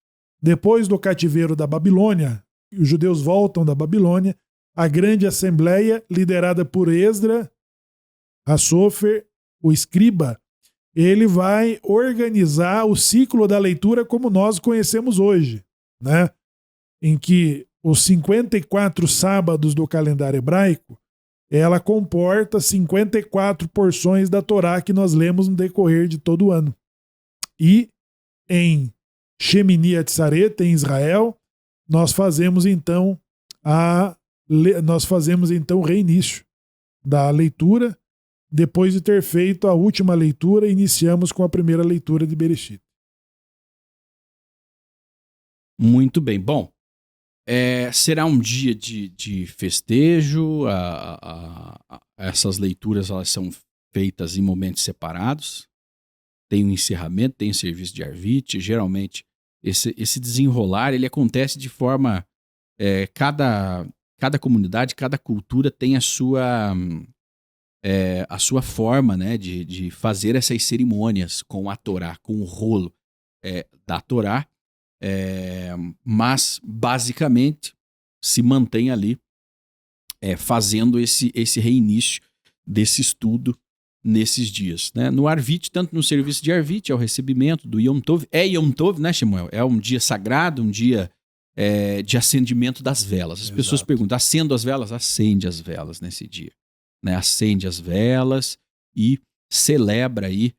Depois do cativeiro da Babilônia, os judeus voltam da Babilônia, a grande assembleia, liderada por Esdra, Assofer, o escriba, ele vai organizar o ciclo da leitura como nós conhecemos hoje, né? Em que os 54 sábados do calendário hebraico, ela comporta 54 porções da Torá que nós lemos no decorrer de todo o ano. E em Shemini Atzaret, em Israel, nós fazemos então o reinício da leitura. Depois de ter feito a última leitura, iniciamos com a primeira leitura de Bereshit. Muito bem. Bom, será um dia de festejo. Essas leituras elas são feitas em momentos separados. Tem um encerramento, tem um serviço de Arvit. Geralmente, esse desenrolar ele acontece de forma... Cada comunidade, cada cultura tem a sua forma, né, de fazer essas cerimônias com a Torá, com o rolo da Torá. Mas, basicamente, se mantém ali fazendo esse reinício desse estudo nesses dias. Né? No Arvit, tanto no serviço de Arvit, é o recebimento do Yom Tov. Yom Tov, né, Shemuel? É um dia sagrado, um dia de acendimento das velas. As pessoas perguntam, acendo as velas? Acende as velas nesse dia. Né? Acende as velas e celebra aí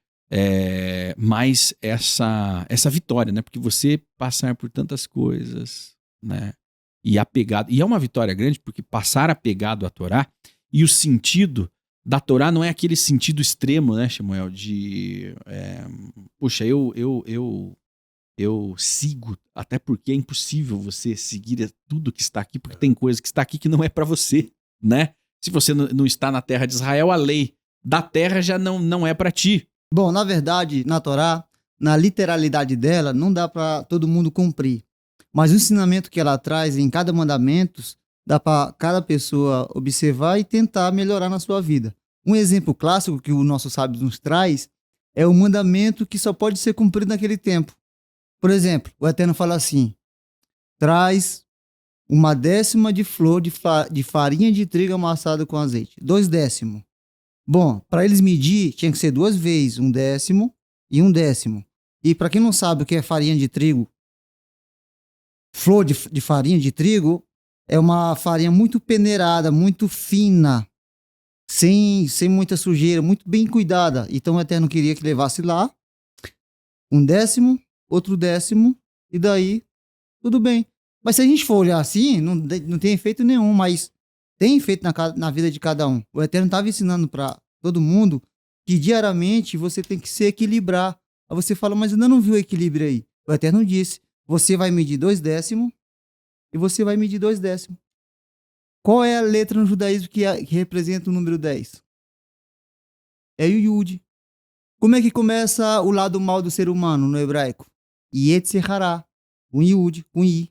mais essa vitória, né? Porque você passar por tantas coisas, né? E apegado, e é uma vitória grande porque passar apegado à Torá e o sentido da Torá não é aquele sentido extremo, né, Shemuel, de puxa, eu sigo, até porque é impossível você seguir tudo que está aqui, porque tem coisa que está aqui que não é para você, né? Se você não está na terra de Israel, a lei da terra já não é para ti. Bom, na verdade, na Torá, na literalidade dela, não dá para todo mundo cumprir. Mas o ensinamento que ela traz em cada mandamento, dá para cada pessoa observar e tentar melhorar na sua vida. Um exemplo clássico que o nosso sábio nos traz é o mandamento que só pode ser cumprido naquele tempo. Por exemplo, o Eterno fala assim, traz 1/10 de flor de farinha de trigo amassada com azeite. 2/10. Bom, para eles medir, tinha que ser 2 vezes, 1/10 e 1/10. E para quem não sabe o que é farinha de trigo, flor de farinha de trigo é uma farinha muito peneirada, muito fina, sem muita sujeira, muito bem cuidada. Então o Eterno queria que levasse lá 1/10, outro 10, e daí tudo bem. Mas se a gente for olhar assim, não tem efeito nenhum, mas tem efeito na vida de cada um. O Eterno estava ensinando para todo mundo que diariamente você tem que se equilibrar. Aí você fala, mas ainda não viu o equilíbrio aí. O Eterno disse, você vai medir 2/10 e você vai medir 2/10. Qual é a letra no judaísmo que representa o número 10? É o Yud. Como é que começa o lado mal do ser humano no hebraico? Yetzirah, com Yud, com I.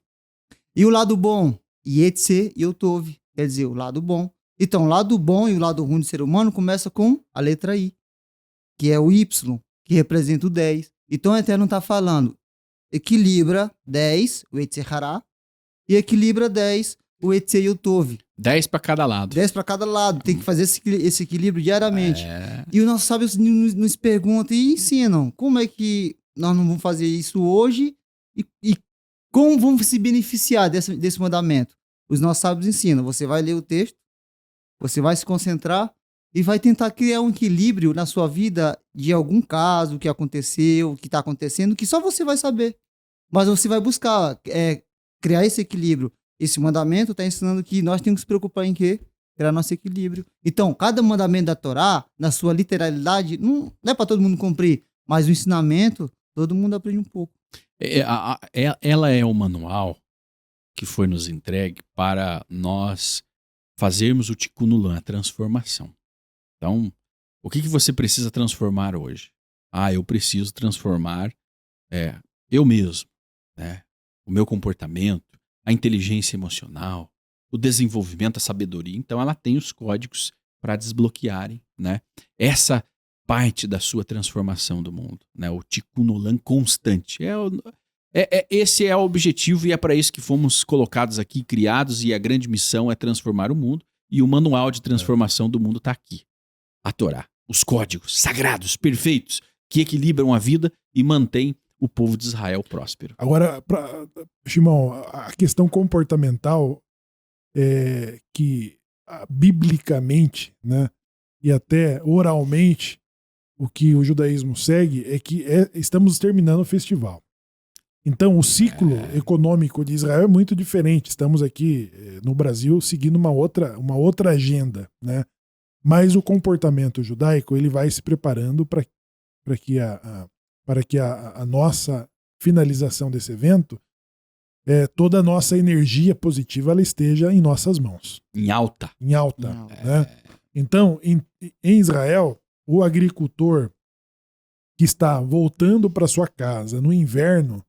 E o lado bom? Yetze e Yotov, quer dizer, o lado bom. Então, o lado bom e o lado ruim do ser humano começa com a letra I, que é o Y, que representa o 10. Então, o Eterno está falando, equilibra 10, o Yetzirah, e equilibra 10, o Yetze e Yotov. 10 para cada lado. 10 para cada lado. Tem que fazer esse equilíbrio diariamente. E os nossos sábios nos perguntam e ensinam como é que nós não vamos fazer isso hoje e como vamos se beneficiar desse mandamento. Os nossos sábios ensinam. Você vai ler o texto, você vai se concentrar e vai tentar criar um equilíbrio na sua vida de algum caso que aconteceu, que está acontecendo, que só você vai saber. Mas você vai buscar criar esse equilíbrio. Esse mandamento está ensinando que nós temos que se preocupar em quê? Criar nosso equilíbrio. Então, cada mandamento da Torá, na sua literalidade, não é para todo mundo cumprir, mas o ensinamento, todo mundo aprende um pouco. Ela é o manual que foi nos entregue para nós fazermos o Tikkun Olam, a transformação. Então, o que você precisa transformar hoje? Eu preciso transformar eu mesmo, né? O meu comportamento, a inteligência emocional, o desenvolvimento, a sabedoria. Então ela tem os códigos para desbloquearem, né, essa parte da sua transformação do mundo, né, o Tikkun Olam constante. Esse é o objetivo e é para isso que fomos colocados aqui, criados, e a grande missão é transformar o mundo, e o manual de transformação do mundo está aqui. A Torá, os códigos sagrados, perfeitos, que equilibram a vida e mantêm o povo de Israel próspero. Agora, Shimon, a questão comportamental é que biblicamente, né, e até oralmente, o que o judaísmo segue é que estamos terminando o festival. Então, o ciclo econômico de Israel é muito diferente. Estamos aqui no Brasil seguindo uma outra agenda, né? Mas o comportamento judaico ele vai se preparando para que a nossa finalização desse evento, toda a nossa energia positiva ela esteja em nossas mãos. Em alta. Né? Então, em Israel, o agricultor que está voltando para sua casa no inverno,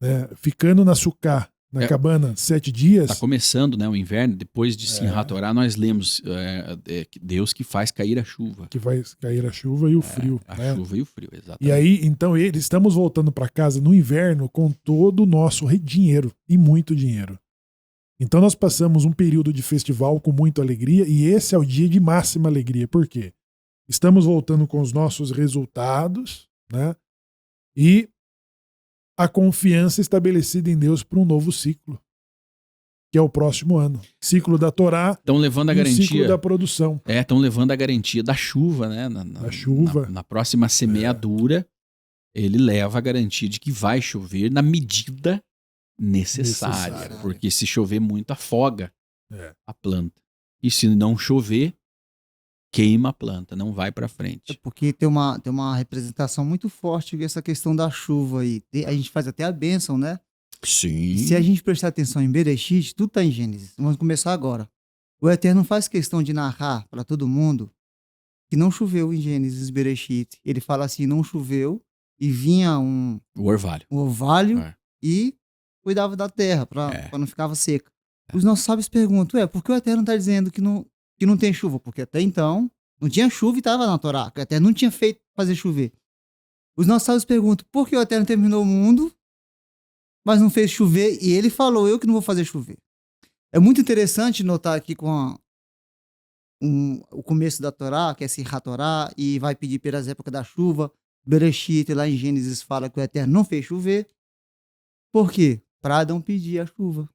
né, ficando na sucá, na cabana, 7 dias. Está começando, né, o inverno. Depois de Simchat Torá, nós lemos Deus que faz cair a chuva. Que faz cair a chuva e o frio. A né? chuva e o frio, exatamente. E aí, então, estamos voltando para casa no inverno com todo o nosso dinheiro, e muito dinheiro. Então nós passamos um período de festival com muita alegria, e esse é o dia de máxima alegria. Por quê? Estamos voltando com os nossos resultados, né? E a confiança estabelecida em Deus para um novo ciclo, que é o próximo ano. Ciclo da Torá. Estão levando a garantia. Ciclo da produção. Estão levando a garantia da chuva, né? Da chuva. Na próxima semeadura, ele leva a garantia de que vai chover na medida necessária. Porque se chover muito, afoga a planta. E se não chover, queima a planta, não vai para frente. Porque tem uma representação muito forte dessa questão da chuva aí. A gente faz até a bênção, né? Sim. E se a gente prestar atenção em Bereshit, tudo está em Gênesis. Vamos começar agora. O Eterno faz questão de narrar para todo mundo que não choveu em Gênesis, Bereshit. Ele fala assim, não choveu, e vinha o orvalho e cuidava da terra para não ficar seca. Os nossos sábios perguntam, por que o Eterno está dizendo que não tem chuva? Porque até então não tinha chuva e estava na Torá, porque até não tinha feito fazer chover. Os nossos sábios perguntam, por que o Eterno terminou o mundo, mas não fez chover, e ele falou, eu que não vou fazer chover. É muito interessante notar aqui com o começo da Torá, que é Simchat Torá, e vai pedir pelas épocas da chuva. Bereshit, lá em Gênesis, fala que o Eterno não fez chover. Por quê? Para não pedir a chuva.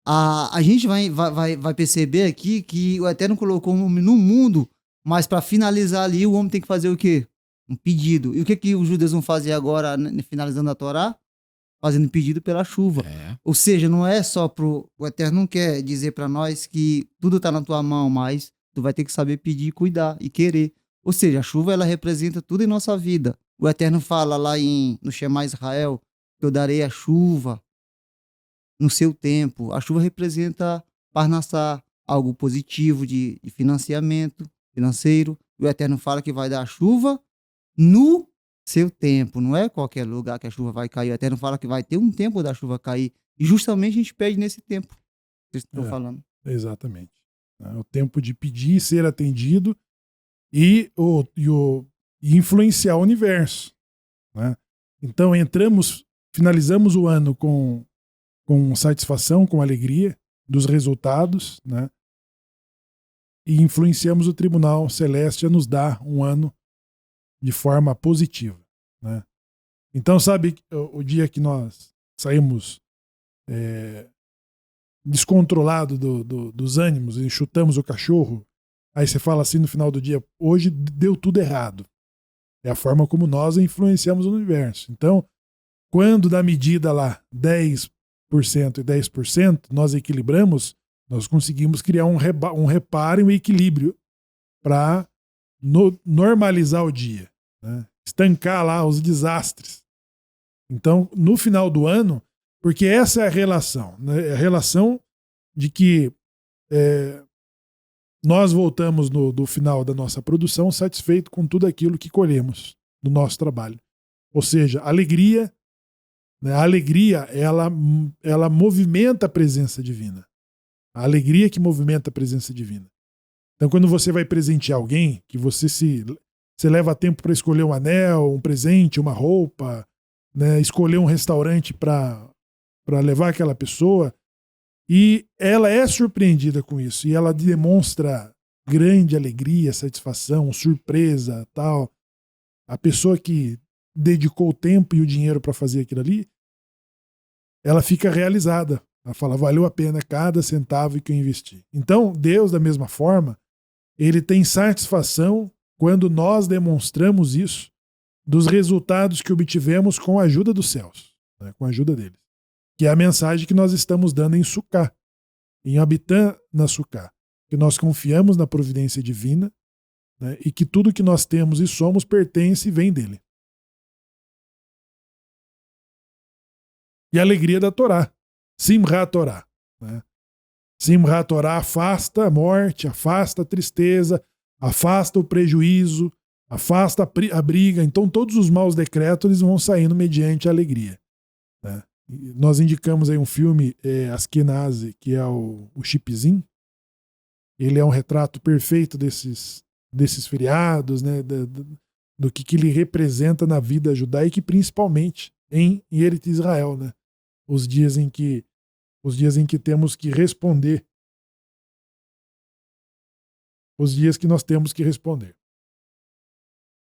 A gente vai perceber aqui que o Eterno colocou o homem no mundo, mas para finalizar ali, o homem tem que fazer o quê? Um pedido. E o que os judeus vão fazer agora, finalizando a Torá? Fazendo pedido pela chuva. Ou seja, não é só o Eterno não quer dizer para nós que tudo está na tua mão, mas tu vai ter que saber pedir, cuidar e querer. Ou seja, a chuva ela representa tudo em nossa vida. O Eterno fala lá no Shema Israel, que eu darei a chuva no seu tempo. A chuva representa Parnassá, algo positivo de financiamento financeiro. O Eterno fala que vai dar a chuva no seu tempo. Não é qualquer lugar que a chuva vai cair. O Eterno fala que vai ter um tempo da chuva cair. E justamente a gente pede nesse tempo. Vocês estão falando. Exatamente. É o tempo de pedir, ser atendido e influenciar o universo. Né? Então finalizamos o ano com satisfação, com alegria dos resultados, né? E influenciamos o Tribunal Celeste a nos dar um ano de forma positiva. Né? Então, sabe, o dia que nós saímos descontrolado dos ânimos e chutamos o cachorro, aí você fala assim no final do dia, hoje deu tudo errado. É a forma como nós influenciamos o universo. Então, quando da medida lá 10% e 10%, nós equilibramos, nós conseguimos criar um reparo e um equilíbrio para normalizar o dia, né? Estancar lá os desastres. Então, no final do ano, porque essa é a relação, né? A relação de que nós voltamos do final da nossa produção satisfeito com tudo aquilo que colhemos do nosso trabalho. Ou seja, alegria, A alegria, ela movimenta a presença divina. A alegria que movimenta a presença divina. Então, quando você vai presentear alguém, que você leva tempo para escolher um anel, um presente, uma roupa, né, escolher um restaurante para levar aquela pessoa, e ela é surpreendida com isso, e ela demonstra grande alegria, satisfação, surpresa, tal. A pessoa que dedicou o tempo e o dinheiro para fazer aquilo ali, ela fica realizada. Ela fala, valeu a pena cada centavo que eu investi. Então, Deus, da mesma forma, ele tem satisfação quando nós demonstramos isso dos resultados que obtivemos com a ajuda dos céus, né, com a ajuda deles. Que é a mensagem que nós estamos dando em Sukkah, em Abitã na Sukkah. Que nós confiamos na providência divina, né, e que tudo que nós temos e somos pertence e vem dele. E a alegria da Torá. Simchat Torá. Né? Simchat Torá afasta a morte, afasta a tristeza, afasta o prejuízo, afasta a briga. Então todos os maus decretos eles vão saindo mediante a alegria. Né? Nós indicamos aí um filme, Askenazi, que é o Chipzinho. Ele é um retrato perfeito desses feriados, né? Do que ele representa na vida judaica e principalmente em Eretz Israel, né? Os dias em que temos que responder. Os dias que nós temos que responder.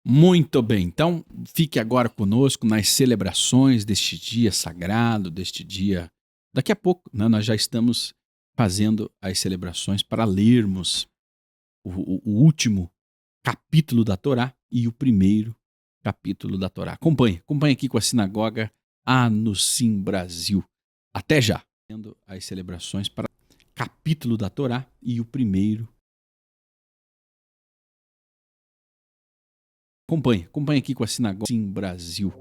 Muito bem, então fique agora conosco nas celebrações deste dia sagrado, deste dia. Daqui a pouco, né, nós já estamos fazendo as celebrações para lermos o último capítulo da Torá e o primeiro capítulo da Torá. Acompanhe aqui com a Sinagoga Anusim Brasil. Até já! As celebrações para o capítulo da Torá e o primeiro. Acompanhe aqui com a Sinagoga Anusim Brasil.